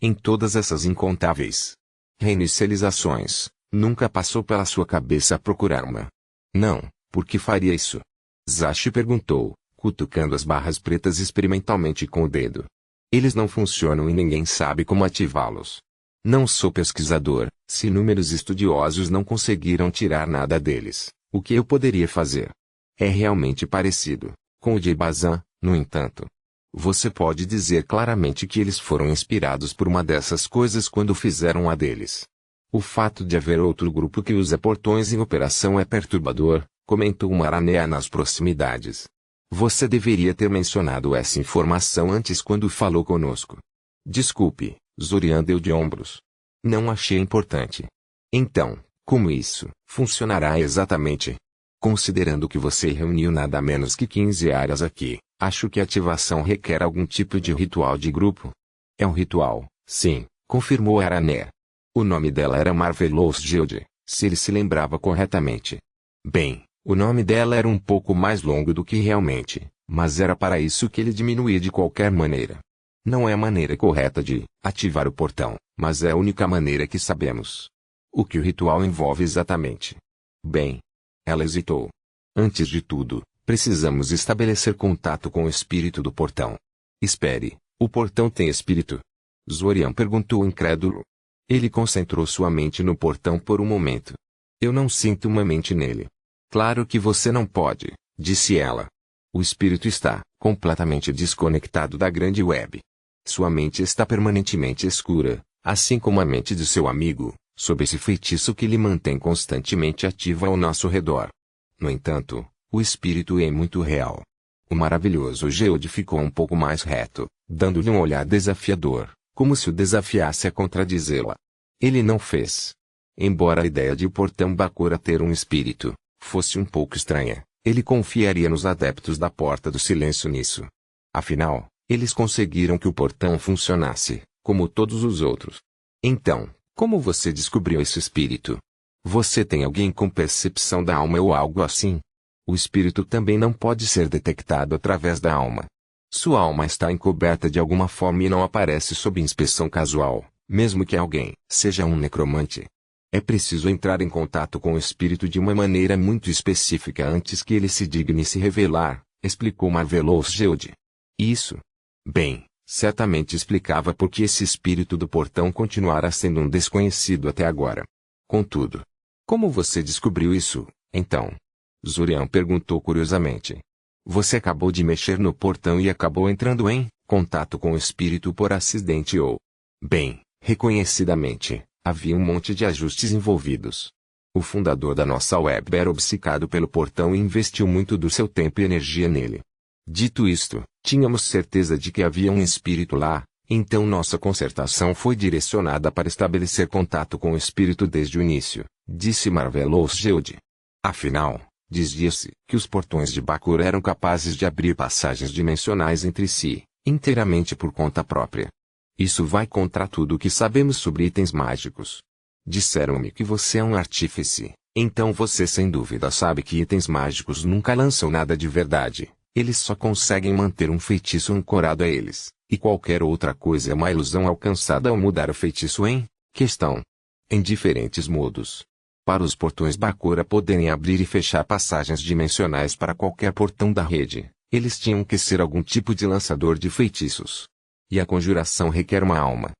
Speaker 1: Em todas essas incontáveis reinicializações, nunca passou pela sua cabeça procurar uma. Não, por que faria isso? Zashi perguntou, cutucando as barras pretas experimentalmente com o dedo. Eles não funcionam e ninguém sabe como ativá-los. Não sou pesquisador, se inúmeros estudiosos não conseguiram tirar nada deles, o que eu poderia fazer? É realmente parecido com o de Bazan, no entanto. Você pode dizer claramente que eles foram inspirados por uma dessas coisas quando fizeram a deles. O fato de haver outro grupo que usa portões em operação é perturbador, comentou uma aranha nas proximidades. Você deveria ter mencionado essa informação antes quando falou conosco. Desculpe, Zorian deu de ombros. Não achei importante. Então, como isso funcionará exatamente? Considerando que você reuniu nada menos que 15 áreas aqui, acho que a ativação requer algum tipo de ritual de grupo. É um ritual, sim, confirmou a Arané. O nome dela era Marvelous Guild, se ele se lembrava corretamente. O nome dela era um pouco mais longo do que realmente, mas era para isso que ele diminuía de qualquer maneira. Não é a maneira correta de ativar o portão, mas é a única maneira que sabemos. O que o ritual envolve exatamente? Ela hesitou. Antes de tudo, precisamos estabelecer contato com o espírito do portão. Espere, o portão tem espírito? Zorian perguntou incrédulo. Ele concentrou sua mente no portão por um momento. Eu não sinto uma mente nele. Claro que você não pode, disse ela. O espírito está completamente desconectado da grande web. Sua mente está permanentemente escura, assim como a mente de seu amigo, sob esse feitiço que lhe mantém constantemente ativa ao nosso redor. No entanto, o espírito é muito real. O maravilhoso Geode ficou um pouco mais reto, dando-lhe um olhar desafiador, como se o desafiasse a contradizê-la. Ele não fez. Embora a ideia de o portão Bakura ter um espírito fosse um pouco estranha, ele confiaria nos adeptos da Porta do Silêncio nisso. Afinal, eles conseguiram que o portão funcionasse, como todos os outros. Então, como você descobriu esse espírito? Você tem alguém com percepção da alma ou algo assim? O espírito também não pode ser detectado através da alma. Sua alma está encoberta de alguma forma e não aparece sob inspeção casual, mesmo que alguém seja um necromante. É preciso entrar em contato com o espírito de uma maneira muito específica antes que ele se digne se revelar, explicou Marvelous Geode. Isso. Bem, certamente explicava por que esse espírito do portão continuara sendo um desconhecido até agora. Contudo, como você descobriu isso, então? Zorian perguntou curiosamente. Você acabou de mexer no portão e acabou entrando em contato com o espírito por acidente ou... Bem, reconhecidamente, havia um monte de ajustes envolvidos. O fundador da nossa web era obcecado pelo portão e investiu muito do seu tempo e energia nele. Dito isto, tínhamos certeza de que havia um espírito lá, então nossa concertação foi direcionada para estabelecer contato com o espírito desde o início, disse Marvelous Geode. Afinal, dizia-se que os portões de Bakura eram capazes de abrir passagens dimensionais entre si, inteiramente por conta própria. Isso vai contra tudo o que sabemos sobre itens mágicos. Disseram-me que você é um artífice, então você sem dúvida sabe que itens mágicos nunca lançam nada de verdade. Eles só conseguem manter um feitiço ancorado a eles, e qualquer outra coisa é uma ilusão alcançada ao mudar o feitiço em questão. Em diferentes modos. Para os portões Bakura poderem abrir e fechar passagens dimensionais para qualquer portão da rede, eles tinham que ser algum tipo de lançador de feitiços. E a conjuração requer uma alma.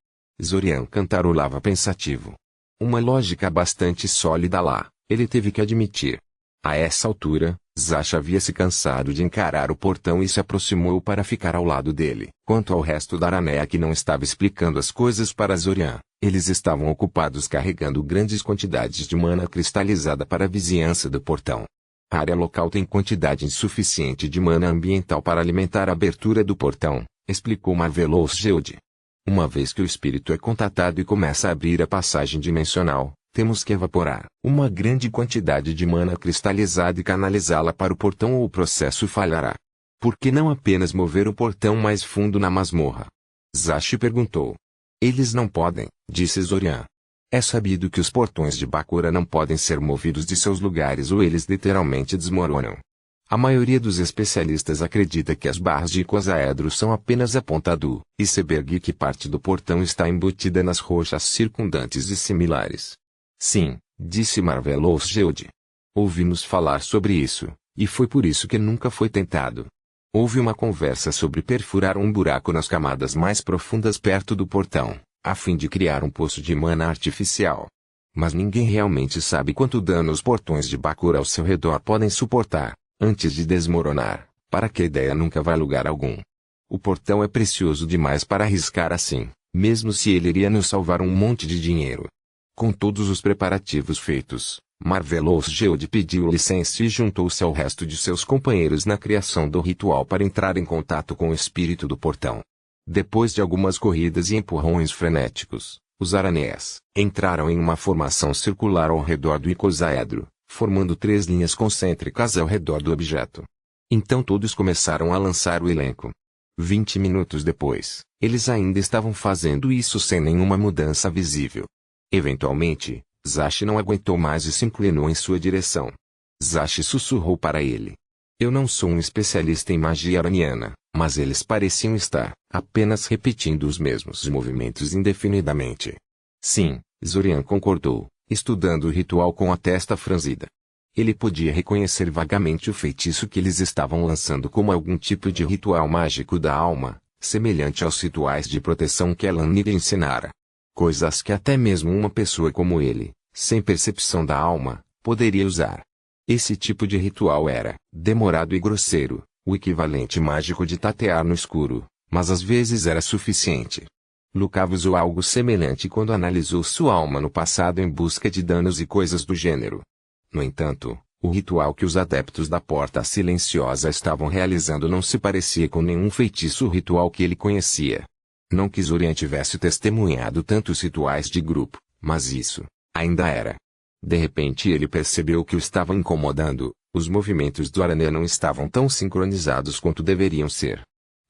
Speaker 1: Zorian cantarolava pensativo. Uma lógica bastante sólida lá, ele teve que admitir. A essa altura, Zash havia se cansado de encarar o portão e se aproximou para ficar ao lado dele. Quanto ao resto da Aranea que não estava explicando as coisas para Zorian, eles estavam ocupados carregando grandes quantidades de mana cristalizada para a vizinhança do portão. A área local tem quantidade insuficiente de mana ambiental para alimentar a abertura do portão, explicou Marvelous Geode. Uma vez que o espírito é contatado e começa a abrir a passagem dimensional, temos que evaporar uma grande quantidade de mana cristalizada e canalizá-la para o portão ou o processo falhará. Por que não apenas mover o portão mais fundo na masmorra? Zash perguntou. Eles não podem, disse Zorian. É sabido que os portões de Bakura não podem ser movidos de seus lugares ou eles literalmente desmoronam. A maioria dos especialistas acredita que as barras de icosaedro são apenas a ponta do iceberg e que parte do portão está embutida nas rochas circundantes e similares. Sim, disse Marvelous Geode. Ouvimos falar sobre isso, e foi por isso que nunca foi tentado. Houve uma conversa sobre perfurar um buraco nas camadas mais profundas perto do portão, a fim de criar um poço de mana artificial. Mas ninguém realmente sabe quanto dano os portões de Bakura ao seu redor podem suportar, antes de desmoronar, para que a ideia nunca vá a lugar algum. O portão é precioso demais para arriscar assim, mesmo se ele iria nos salvar um monte de dinheiro. Com todos os preparativos feitos, Marvelous Geode pediu licença e juntou-se ao resto de seus companheiros na criação do ritual para entrar em contato com o espírito do portão. Depois de algumas corridas e empurrões frenéticos, os aranés entraram em uma formação circular ao redor do icosaedro, formando 3 linhas concêntricas ao redor do objeto. Então todos começaram a lançar o elenco. 20 minutos depois, eles ainda estavam fazendo isso sem nenhuma mudança visível. Eventualmente, Zash não aguentou mais e se inclinou em sua direção. Zash sussurrou para ele. Eu não sou um especialista em magia araniana, mas eles pareciam estar apenas repetindo os mesmos movimentos indefinidamente. Sim, Zorian concordou, estudando o ritual com a testa franzida. Ele podia reconhecer vagamente o feitiço que eles estavam lançando como algum tipo de ritual mágico da alma, semelhante aos rituais de proteção que Alan lhe ensinara. Coisas que até mesmo uma pessoa como ele, sem percepção da alma, poderia usar. Esse tipo de ritual era demorado e grosseiro, o equivalente mágico de tatear no escuro, mas às vezes era suficiente. Lucav usou algo semelhante quando analisou sua alma no passado em busca de danos e coisas do gênero. No entanto, o ritual que os adeptos da Porta Silenciosa estavam realizando não se parecia com nenhum feitiço ritual que ele conhecia. Não que Zorian tivesse testemunhado tantos rituais de grupo, mas isso ainda era. De repente ele percebeu que o estava incomodando, os movimentos do Aranê não estavam tão sincronizados quanto deveriam ser.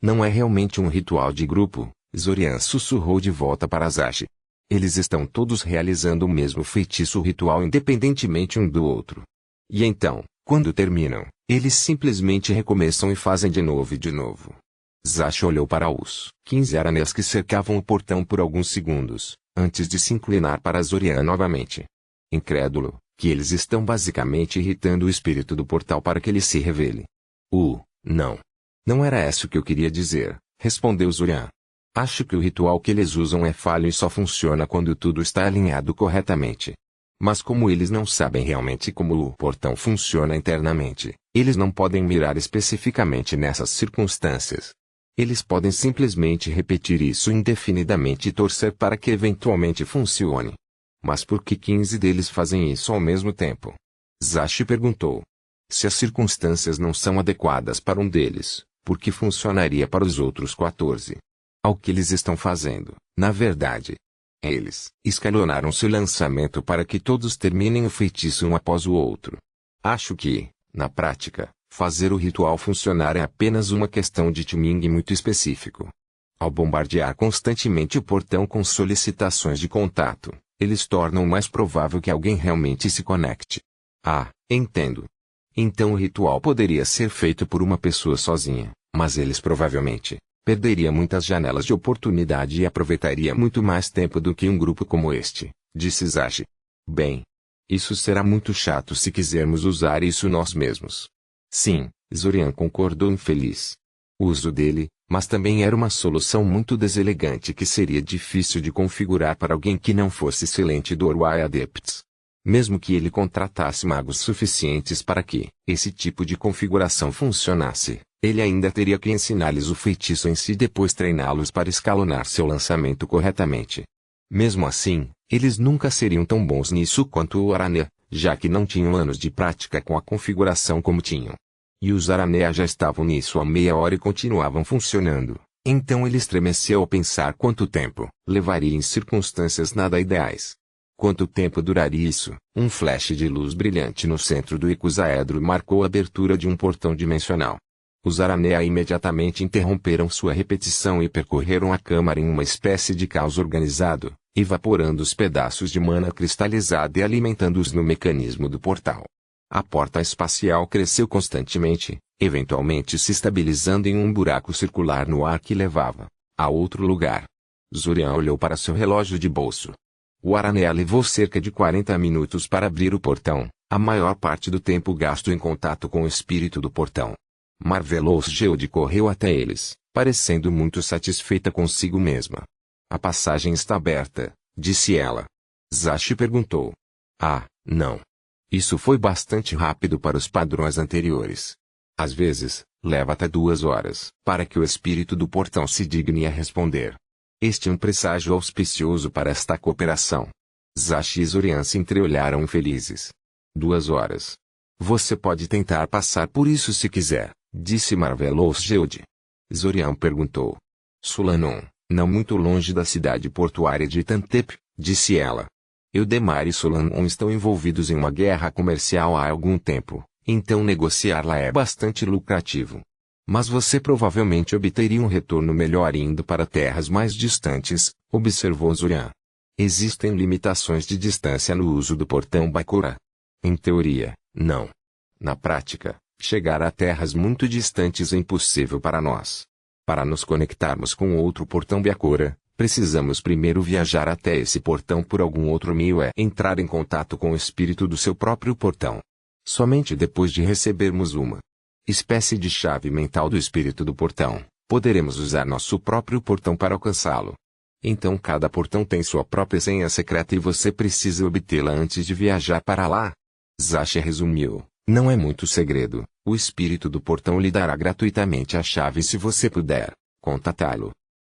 Speaker 1: Não é realmente um ritual de grupo, Zorian sussurrou de volta para Zash. Eles estão todos realizando o mesmo feitiço ritual independentemente um do outro. E então, quando terminam, eles simplesmente recomeçam e fazem de novo e de novo. Zash olhou para os 15 aranês que cercavam o portão por alguns segundos, antes de se inclinar para Zorian novamente. Incrédulo, que eles estão basicamente irritando o espírito do portal para que ele se revele. Não. Não era isso que eu queria dizer, respondeu Zurian. Acho que o ritual que eles usam é falho e só funciona quando tudo está alinhado corretamente. Mas como eles não sabem realmente como o portão funciona internamente, eles não podem mirar especificamente nessas circunstâncias. Eles podem simplesmente repetir isso indefinidamente e torcer para que eventualmente funcione. Mas por que 15 deles fazem isso ao mesmo tempo? Zashi perguntou. Se as circunstâncias não são adequadas para um deles, por que funcionaria para os outros 14? Ao que eles estão fazendo, na verdade. Eles escalonaram seu lançamento para que todos terminem o feitiço um após o outro. Acho que, na prática, fazer o ritual funcionar é apenas uma questão de timing muito específico. Ao bombardear constantemente o portão com solicitações de contato, eles tornam mais provável que alguém realmente se conecte. Ah, entendo. Então o ritual poderia ser feito por uma pessoa sozinha, mas eles provavelmente perderia muitas janelas de oportunidade e aproveitaria muito mais tempo do que um grupo como este, disse Zashi. Bem, isso será muito chato se quisermos usar isso nós mesmos. Sim, Zurian concordou infeliz. O uso dele, mas também era uma solução muito deselegante que seria difícil de configurar para alguém que não fosse excelente Doorway Adepts. Mesmo que ele contratasse magos suficientes para que esse tipo de configuração funcionasse, ele ainda teria que ensinar-lhes o feitiço em si e depois treiná-los para escalonar seu lançamento corretamente. Mesmo assim, eles nunca seriam tão bons nisso quanto o Aranea, já que não tinham anos de prática com a configuração como tinham. E os Aranea já estavam nisso há meia hora e continuavam funcionando, então ele estremeceu ao pensar quanto tempo levaria em circunstâncias nada ideais. Quanto tempo duraria isso? Um flash de luz brilhante no centro do icosaedro marcou a abertura de um portão dimensional. Os Aranea imediatamente interromperam sua repetição e percorreram a câmara em uma espécie de caos organizado, evaporando os pedaços de mana cristalizada e alimentando-os no mecanismo do portal. A porta espacial cresceu constantemente, eventualmente se estabilizando em um buraco circular no ar que levava a outro lugar. Zurian olhou para seu relógio de bolso. O Aranea levou cerca de 40 minutos para abrir o portão, a maior parte do tempo gasto em contato com o espírito do portão. Marvelous Geode correu até eles, parecendo muito satisfeita consigo mesma. A passagem está aberta, disse ela. Zashi perguntou. Ah, não. Isso foi bastante rápido para os padrões anteriores. Às vezes, leva até 2 horas para que o espírito do portão se digne a responder. Este é um presságio auspicioso para esta cooperação. Zashi e Zurian se entreolharam infelizes. 2 horas. Você pode tentar passar por isso se quiser, disse Marvelous Geode. Zurian perguntou. Sulanon, não muito longe da cidade portuária de Tantep, disse ela. Eudemar e Solanon estão envolvidos em uma guerra comercial há algum tempo, então negociar lá é bastante lucrativo. Mas você provavelmente obteria um retorno melhor indo para terras mais distantes, observou Zurian. Existem limitações de distância no uso do portão Bakura. Em teoria, não. Na prática, chegar a terras muito distantes é impossível para nós. Para nos conectarmos com outro portão Bakura, precisamos primeiro viajar até esse portão por algum outro meio e entrar em contato com o espírito do seu próprio portão. Somente depois de recebermos uma espécie de chave mental do espírito do portão, poderemos usar nosso próprio portão para alcançá-lo. Então cada portão tem sua própria senha secreta e você precisa obtê-la antes de viajar para lá. Zashi resumiu, não é muito segredo, o espírito do portão lhe dará gratuitamente a chave se você puder contatá-lo.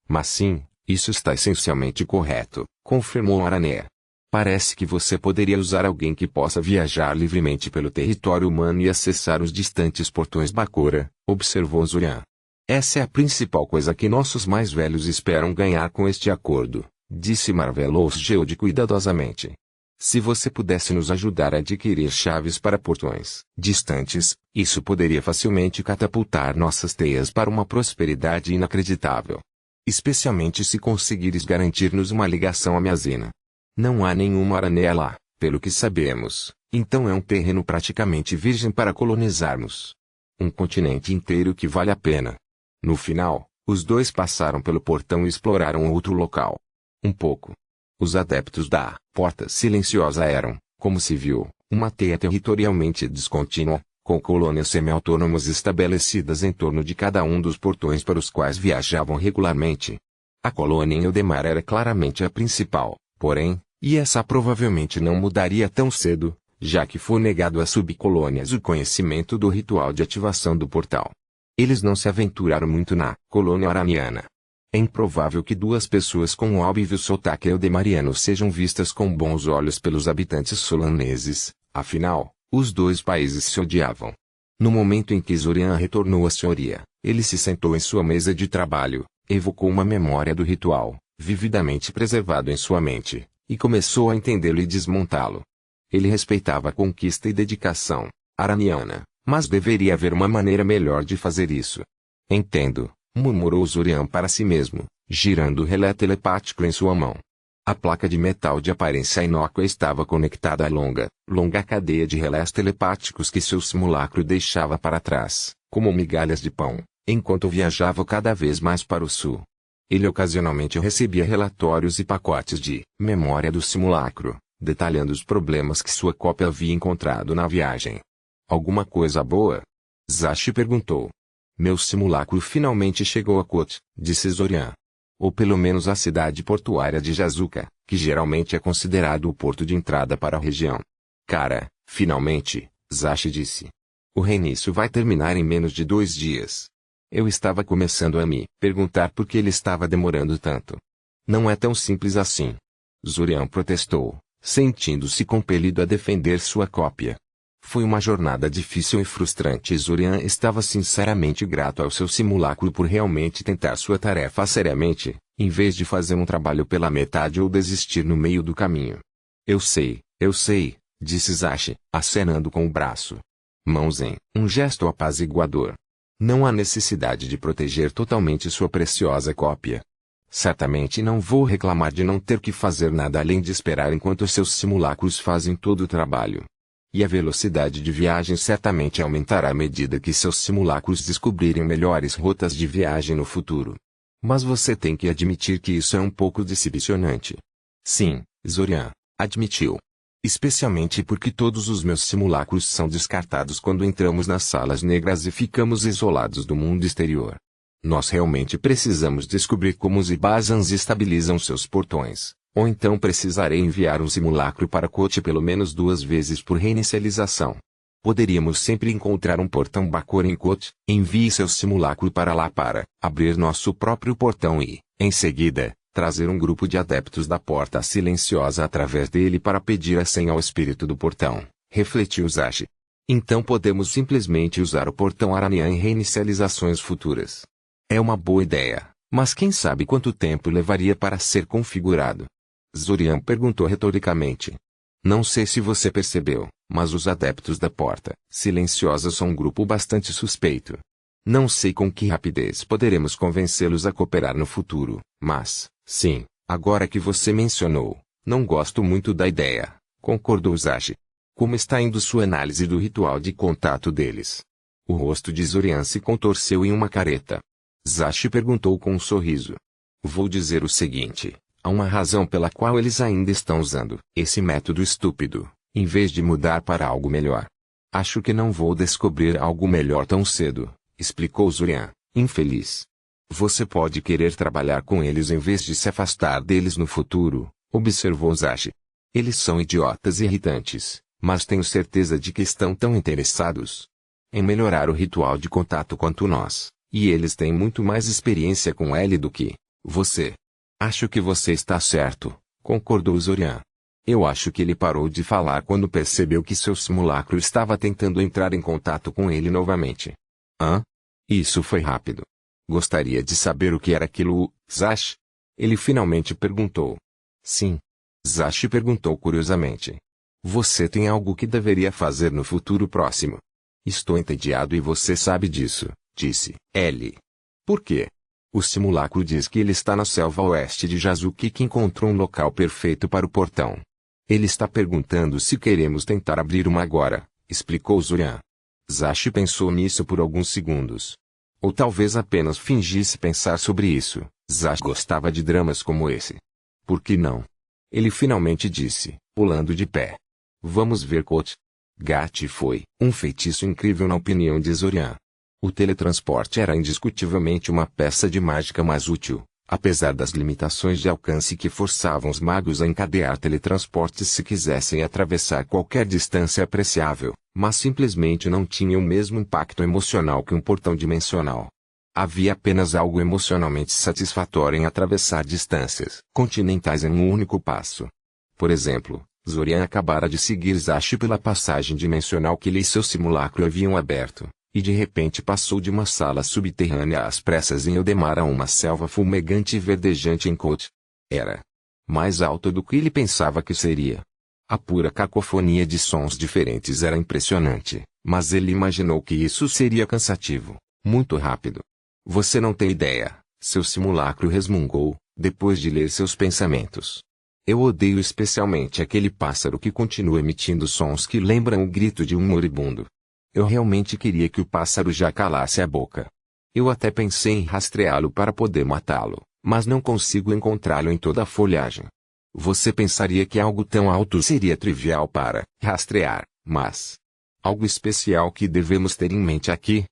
Speaker 1: Mas sim, isso está essencialmente correto, confirmou Aranea. Parece que você poderia usar alguém que possa viajar livremente pelo território humano e acessar os distantes portões Bakura, observou Zurian. Essa é a principal coisa que nossos mais velhos esperam ganhar com este acordo, disse Marvelous Geode cuidadosamente. Se você pudesse nos ajudar a adquirir chaves para portões distantes, isso poderia facilmente catapultar nossas teias para uma prosperidade inacreditável. Especialmente se conseguires garantir-nos uma ligação à Miazena. Não há nenhuma Aranea lá, pelo que sabemos, então é um terreno praticamente virgem para colonizarmos. Um continente inteiro que vale a pena. No final, os dois passaram pelo portão e exploraram outro local. Um pouco. Os adeptos da Porta Silenciosa eram, como se viu, uma teia territorialmente descontínua, com colônias semi-autônomas estabelecidas em torno de cada um dos portões para os quais viajavam regularmente. A colônia em Eldemar era claramente a principal, porém, e essa provavelmente não mudaria tão cedo, já que foi negado às subcolônias o conhecimento do ritual de ativação do portal. Eles não se aventuraram muito na colônia araniana. É improvável que duas pessoas com o óbvio sotaque eldemariano sejam vistas com bons olhos pelos habitantes solaneses, afinal, os dois países se odiavam. No momento em que Zorian retornou à senhoria, ele se sentou em sua mesa de trabalho, evocou uma memória do ritual, vividamente preservado em sua mente, e começou a entendê-lo e desmontá-lo. Ele respeitava a conquista e dedicação araniana, mas deveria haver uma maneira melhor de fazer isso. Entendo, murmurou Zorian para si mesmo, girando o relé telepático em sua mão. A placa de metal de aparência inócua estava conectada à longa cadeia de relés telepáticos que seu simulacro deixava para trás, como migalhas de pão, enquanto viajava cada vez mais para o sul. Ele ocasionalmente recebia relatórios e pacotes de memória do simulacro, detalhando os problemas que sua cópia havia encontrado na viagem. Alguma coisa boa? Zashi perguntou. Meu simulacro finalmente chegou a Koth, disse Zorian. Ou pelo menos à cidade portuária de Jazuka, que geralmente é considerado o porto de entrada para a região. Cara, finalmente, Zashi disse. O reinício vai terminar em menos de 2 dias. Eu estava começando a me perguntar por que ele estava demorando tanto. Não é tão simples assim. Zorian protestou, sentindo-se compelido a defender sua cópia. Foi uma jornada difícil e frustrante e Zorian estava sinceramente grato ao seu simulacro por realmente tentar sua tarefa seriamente, em vez de fazer um trabalho pela metade ou desistir no meio do caminho. Eu sei, disse Zashi, acenando com o braço. Mãos em um gesto apaziguador. Não há necessidade de proteger totalmente sua preciosa cópia. Certamente não vou reclamar de não ter que fazer nada além de esperar enquanto seus simulacros fazem todo o trabalho. E a velocidade de viagem certamente aumentará à medida que seus simulacros descobrirem melhores rotas de viagem no futuro. Mas você tem que admitir que isso é um pouco decepcionante. Sim, Zorian, admitiu. Especialmente porque todos os meus simulacros são descartados quando entramos nas salas negras e ficamos isolados do mundo exterior. Nós realmente precisamos descobrir como os Ibazans estabilizam seus portões. Ou então precisarei enviar um simulacro para Koth pelo menos 2 vezes por reinicialização. Poderíamos sempre encontrar um portão Bakor em Koth, envie seu simulacro para lá para abrir nosso próprio portão e, em seguida, trazer um grupo de adeptos da porta silenciosa através dele para pedir a senha ao espírito do portão, refletiu Zashi. Então podemos simplesmente usar o portão Aranian em reinicializações futuras. É uma boa ideia, mas quem sabe quanto tempo levaria para ser configurado? Zorian perguntou retoricamente. Não sei se você percebeu, mas os adeptos da porta silenciosa são um grupo bastante suspeito. Não sei com que rapidez poderemos convencê-los a cooperar no futuro, mas, sim, agora que você mencionou, não gosto muito da ideia, concordou Zashi. Como está indo sua análise do ritual de contato deles? O rosto de Zorian se contorceu em uma careta. Zashi perguntou com um sorriso. Vou dizer o seguinte. Há uma razão pela qual eles ainda estão usando esse método estúpido, em vez de mudar para algo melhor. Acho que não vou descobrir algo melhor tão cedo, explicou Zorian, infeliz. Você pode querer trabalhar com eles em vez de se afastar deles no futuro, observou Zashi. Eles são idiotas e irritantes, mas tenho certeza de que estão tão interessados em melhorar o ritual de contato quanto nós, e eles têm muito mais experiência com ele do que você. Acho que você está certo, concordou Zorian. Eu acho que ele parou de falar quando percebeu que seu simulacro estava tentando entrar em contato com ele novamente. Hã? Isso foi rápido. Gostaria de saber o que era aquilo, Zashi? Ele finalmente perguntou. Sim. Zashi perguntou curiosamente. Você tem algo que deveria fazer no futuro próximo? Estou entediado e você sabe disso, disse ele. Por quê? O simulacro diz que ele está na selva oeste de Jazuki e que encontrou um local perfeito para o portão. Ele está perguntando se queremos tentar abrir uma agora, explicou Zorian. Zashi pensou nisso por alguns segundos. Ou talvez apenas fingisse pensar sobre isso. Zashi gostava de dramas como esse. Por que não? Ele finalmente disse, pulando de pé. Vamos ver Koth. GAT foi um feitiço incrível na opinião de Zorian. O teletransporte era indiscutivelmente uma peça de mágica mais útil, apesar das limitações de alcance que forçavam os magos a encadear teletransportes se quisessem atravessar qualquer distância apreciável, mas simplesmente não tinha o mesmo impacto emocional que um portão dimensional. Havia apenas algo emocionalmente satisfatório em atravessar distâncias continentais em um único passo. Por exemplo, Zorian acabara de seguir Zashi pela passagem dimensional que ele e seu simulacro haviam aberto, e de repente passou de uma sala subterrânea às pressas em Eldemar a uma selva fumegante e verdejante em Koth. Era mais alto do que ele pensava que seria. A pura cacofonia de sons diferentes era impressionante, mas ele imaginou que isso seria cansativo, muito rápido. Você não tem ideia, seu simulacro resmungou, depois de ler seus pensamentos. Eu odeio especialmente aquele pássaro que continua emitindo sons que lembram o grito de um moribundo. Eu realmente queria que o pássaro já calasse a boca. Eu até pensei em rastreá-lo para poder matá-lo, mas não consigo encontrá-lo em toda a folhagem. Você pensaria que algo tão alto seria trivial para rastrear, mas algo especial que devemos ter em mente aqui?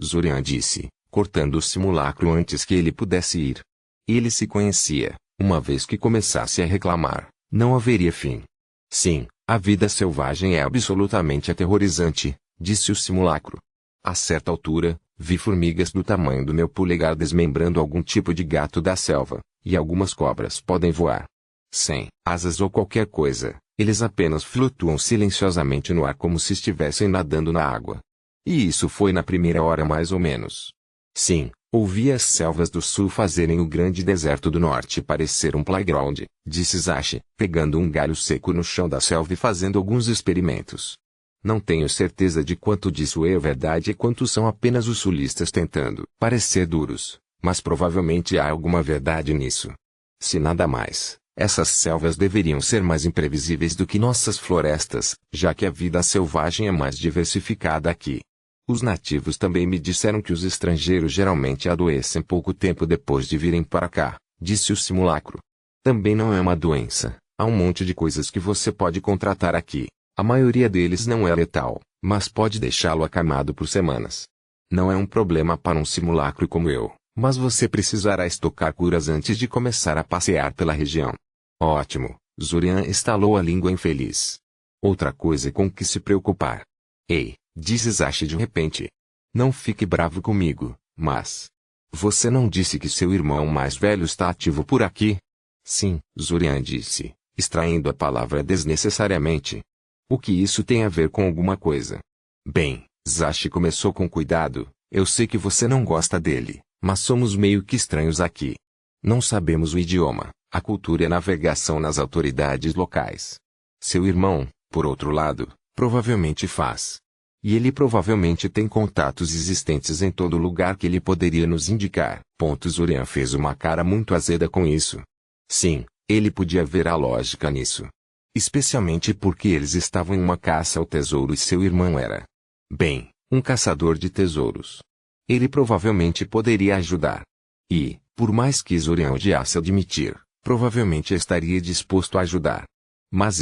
Speaker 1: Zorian disse, cortando o simulacro antes que ele pudesse ir. Ele se conhecia. Uma vez que começasse a reclamar, não haveria fim. Sim, a vida selvagem é absolutamente aterrorizante, disse o simulacro. A certa altura, vi formigas do tamanho do meu polegar desmembrando algum tipo de gato da selva, e algumas cobras podem voar. Sem asas ou qualquer coisa, eles apenas flutuam silenciosamente no ar como se estivessem nadando na água. E isso foi na primeira hora mais ou menos. Sim, ouvi as selvas do sul fazerem o grande deserto do norte parecer um playground, disse Zashi, pegando um galho seco no chão da selva e fazendo alguns experimentos. Não tenho certeza de quanto disso é verdade e quanto são apenas os sulistas tentando parecer duros, mas provavelmente há alguma verdade nisso. Se nada mais, essas selvas deveriam ser mais imprevisíveis do que nossas florestas, já que a vida selvagem é mais diversificada aqui. Os nativos também me disseram que os estrangeiros geralmente adoecem pouco tempo depois de virem para cá, disse o simulacro. Também não é uma doença, há um monte de coisas que você pode contratar aqui. A maioria deles não é letal, mas pode deixá-lo acamado por semanas. Não é um problema para um simulacro como eu, mas você precisará estocar curas antes de começar a passear pela região. Ótimo, Zorian estalou a língua infeliz. Outra coisa com que se preocupar. Ei, disse Zashi de repente. Não fique bravo comigo, mas você não disse que seu irmão mais velho está ativo por aqui? Sim, Zorian disse, extraindo a palavra desnecessariamente. O que isso tem a ver com alguma coisa? Bem, Zashi começou com cuidado, eu sei que você não gosta dele, mas somos meio que estranhos aqui. Não sabemos o idioma, a cultura e a navegação nas autoridades locais. Seu irmão, por outro lado, provavelmente faz. E ele provavelmente tem contatos existentes em todo lugar que ele poderia nos indicar. Zorian fez uma cara muito azeda com isso. Sim, ele podia ver a lógica nisso. Especialmente porque eles estavam em uma caça ao tesouro e seu irmão era, bem, um caçador de tesouros. Ele provavelmente poderia ajudar. E, por mais que Zorian odiasse admitir, provavelmente estaria disposto a ajudar. Mas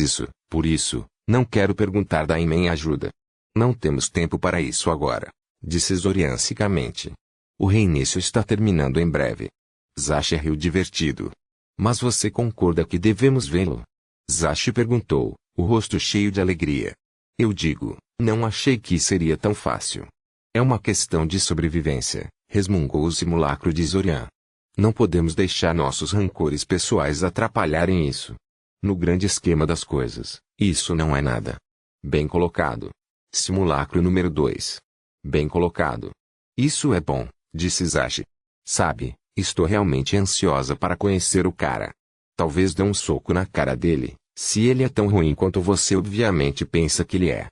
Speaker 1: por isso, não quero perguntar da Imen ajuda. Não temos tempo para isso agora, disse Zorian secamente. O reinício está terminando em breve. Zashi riu divertido. Mas você concorda que devemos vê-lo? Zashi perguntou, o rosto cheio de alegria. Eu digo, não achei que seria tão fácil. É uma questão de sobrevivência, resmungou o simulacro de Zorian. Não podemos deixar nossos rancores pessoais atrapalharem isso. No grande esquema das coisas, isso não é nada. Bem colocado. Simulacro número 2. Bem colocado. Isso é bom, disse Zashi. Sabe, estou realmente ansiosa para conhecer o cara. Talvez dê um soco na cara dele, se ele é tão ruim quanto você obviamente pensa que ele é.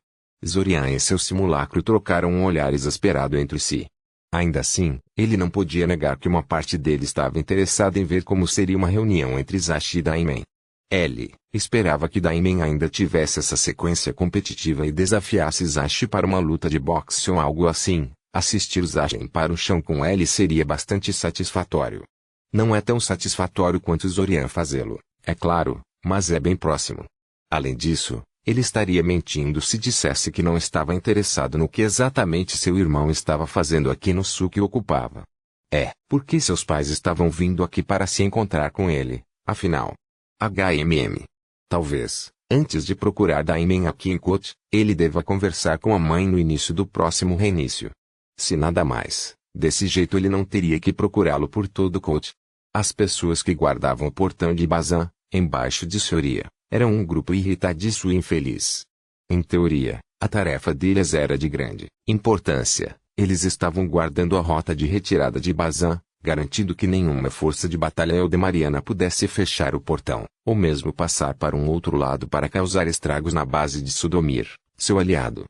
Speaker 1: Zorian e seu simulacro trocaram um olhar exasperado entre si. Ainda assim, ele não podia negar que uma parte dele estava interessada em ver como seria uma reunião entre Zashi e Daimen. Ele esperava que Daimen ainda tivesse essa sequência competitiva e desafiasse Zashi para uma luta de boxe ou algo assim. Assistir Zashi para o chão com ele seria bastante satisfatório. Não é tão satisfatório quanto Zorian fazê-lo, é claro, mas é bem próximo. Além disso, Ele estaria mentindo se dissesse que não estava interessado no que exatamente seu irmão estava fazendo aqui no sul que ocupava. Porque seus pais estavam vindo aqui para se encontrar com ele, afinal. Talvez, antes de procurar Daimon aqui em Koth, ele deva conversar com a mãe no início do próximo reinício. Se nada mais, desse jeito ele não teria que procurá-lo por todo Koth. As pessoas que guardavam o portão de Bazan, embaixo de Soria, eram um grupo irritadiço e infeliz. Em teoria, a tarefa deles era de grande importância. Eles estavam guardando a rota de retirada de Bazan, garantindo que nenhuma força de batalha eldemariana pudesse fechar o portão, ou mesmo passar para um outro lado para causar estragos na base de Sudomir, seu aliado.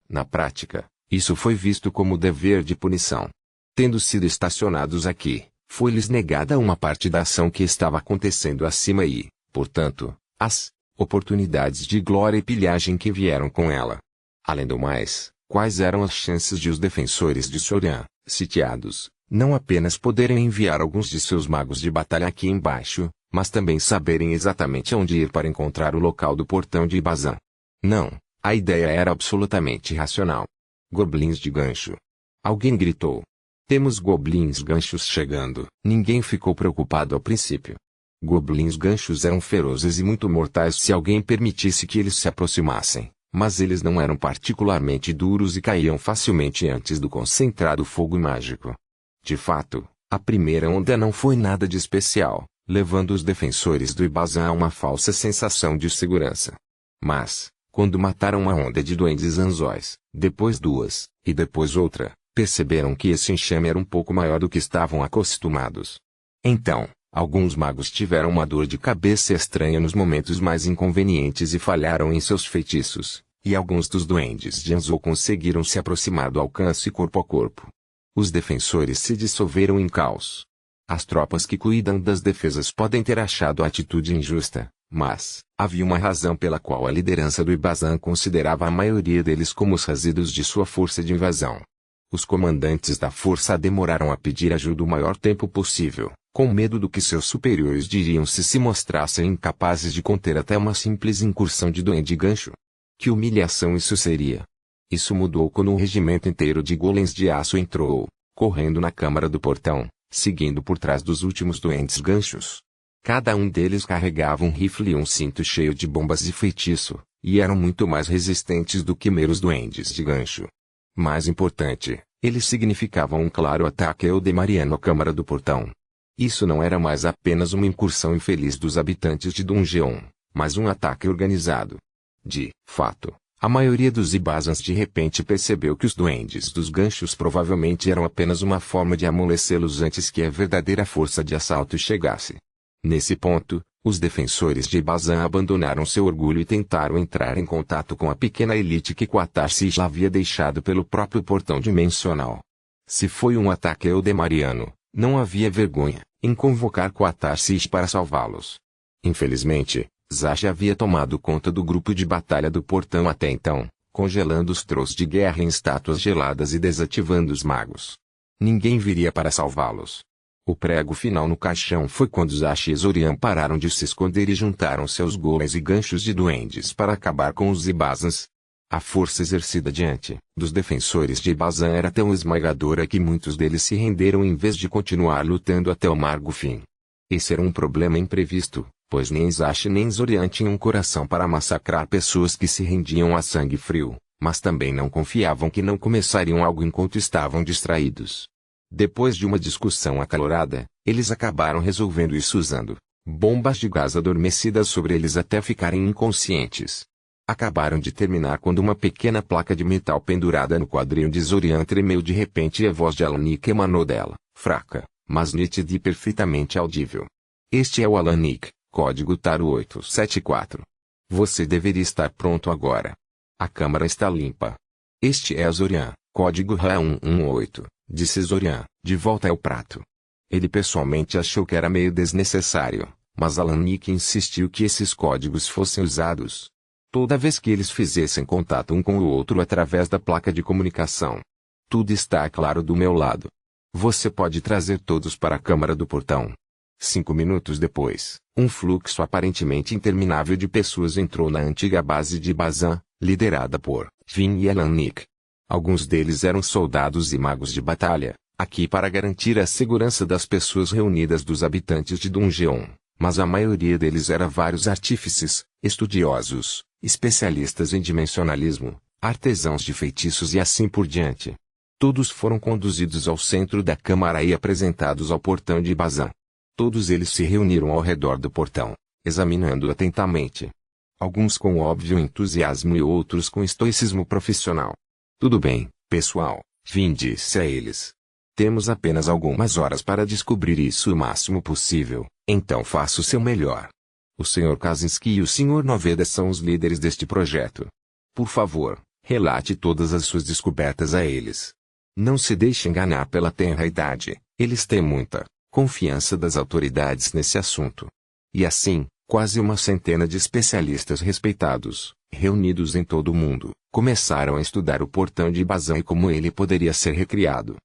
Speaker 1: Na prática, isso foi visto como dever de punição. Tendo sido estacionados aqui, foi-lhes negada uma parte da ação que estava acontecendo acima e, portanto, as oportunidades de glória e pilhagem que vieram com ela. Além do mais, quais eram as chances de os defensores de Sorian, sitiados, não apenas poderem enviar alguns de seus magos de batalha aqui embaixo, mas também saberem exatamente onde ir para encontrar o local do portão de Bazan? Não, a ideia era absolutamente irracional. Goblins de gancho. Alguém gritou. Temos goblins ganchos chegando. Ninguém ficou preocupado ao princípio. Goblins ganchos eram ferozes e muito mortais se alguém permitisse que eles se aproximassem, mas eles não eram particularmente duros e caíam facilmente antes do concentrado fogo mágico. De fato, a primeira onda não foi nada de especial, levando os defensores do Ibazan a uma falsa sensação de segurança. Mas, quando mataram uma onda de duendes anzóis, depois duas, e depois outra, perceberam que esse enxame era um pouco maior do que estavam acostumados. Então, alguns magos tiveram uma dor de cabeça estranha nos momentos mais inconvenientes e falharam em seus feitiços, e alguns dos duendes de Anzou conseguiram se aproximar do alcance corpo a corpo. Os defensores se dissolveram em caos. As tropas que cuidam das defesas podem ter achado a atitude injusta, mas havia uma razão pela qual a liderança do Ibazan considerava a maioria deles como os resíduos de sua força de invasão. Os comandantes da força demoraram a pedir ajuda o maior tempo possível, com medo do que seus superiores diriam se mostrassem incapazes de conter até uma simples incursão de duende gancho. Que humilhação isso seria! Isso mudou quando um regimento inteiro de golems de aço entrou, correndo na câmara do portão, seguindo por trás dos últimos duendes ganchos. Cada um deles carregava um rifle e um cinto cheio de bombas de feitiço, e eram muito mais resistentes do que meros duendes de gancho. Mais importante, eles significavam um claro ataque eldemariano à câmara do portão. Isso não era mais apenas uma incursão infeliz dos habitantes de Dungeon, mas um ataque organizado. De fato, a maioria dos Ibazans de repente percebeu que os duendes dos ganchos provavelmente eram apenas uma forma de amolecê-los antes que a verdadeira força de assalto chegasse. Nesse ponto, os defensores de Ibazan abandonaram seu orgulho e tentaram entrar em contato com a pequena elite que Quatarsis havia deixado pelo próprio portão dimensional. Se foi um ataque eldemariano, não havia vergonha em convocar Quatarsis para salvá-los. Infelizmente, Zash havia tomado conta do grupo de batalha do portão até então, congelando os trolls de guerra em estátuas geladas e desativando os magos. Ninguém viria para salvá-los. O prego final no caixão foi quando Zash e Zorian pararam de se esconder e juntaram seus golems e ganchos de duendes para acabar com os Ibazans. A força exercida diante dos defensores de Ibazan era tão esmagadora que muitos deles se renderam em vez de continuar lutando até o amargo fim. Esse era um problema imprevisto, pois nem Zash nem Zorian tinham coração para massacrar pessoas que se rendiam a sangue frio, mas também não confiavam que não começariam algo enquanto estavam distraídos. Depois de uma discussão acalorada, eles acabaram resolvendo isso usando bombas de gás adormecidas sobre eles até ficarem inconscientes. Acabaram de terminar quando uma pequena placa de metal pendurada no quadril de Zorian tremeu de repente e a voz de Alanik emanou dela, fraca, mas nítida e perfeitamente audível. Este é o Alanik, código Taro 874. Você deveria estar pronto agora. A câmara está limpa. Este é Zorian, código Ra 118, disse Zorian, de volta ao prato. Ele pessoalmente achou que era meio desnecessário, mas Alanik insistiu que esses códigos fossem usados toda vez que eles fizessem contato um com o outro através da placa de comunicação. Tudo está claro do meu lado. Você pode trazer todos para a câmara do portão. 5 minutos depois, um fluxo aparentemente interminável de pessoas entrou na antiga base de Bazan, liderada por Vin e Elanik. Alguns deles eram soldados e magos de batalha, aqui para garantir a segurança das pessoas reunidas dos habitantes de Dungeon, mas a maioria deles era vários artífices, estudiosos, especialistas em dimensionalismo, artesãos de feitiços e assim por diante. Todos foram conduzidos ao centro da câmara e apresentados ao portão de Bazan. Todos eles se reuniram ao redor do portão, examinando-o atentamente. Alguns com óbvio entusiasmo e outros com estoicismo profissional. Tudo bem, pessoal, Vin disse a eles. Temos apenas algumas horas para descobrir isso o máximo possível, então faça o seu melhor. O Sr. Kaczynski e o Sr. Noveda são os líderes deste projeto. Por favor, relate todas as suas descobertas a eles. Não se deixe enganar pela tenra idade, eles têm muita confiança das autoridades nesse assunto. E assim, quase uma centena de especialistas respeitados, reunidos em todo o mundo, começaram a estudar o portão de Bazan e como ele poderia ser recriado.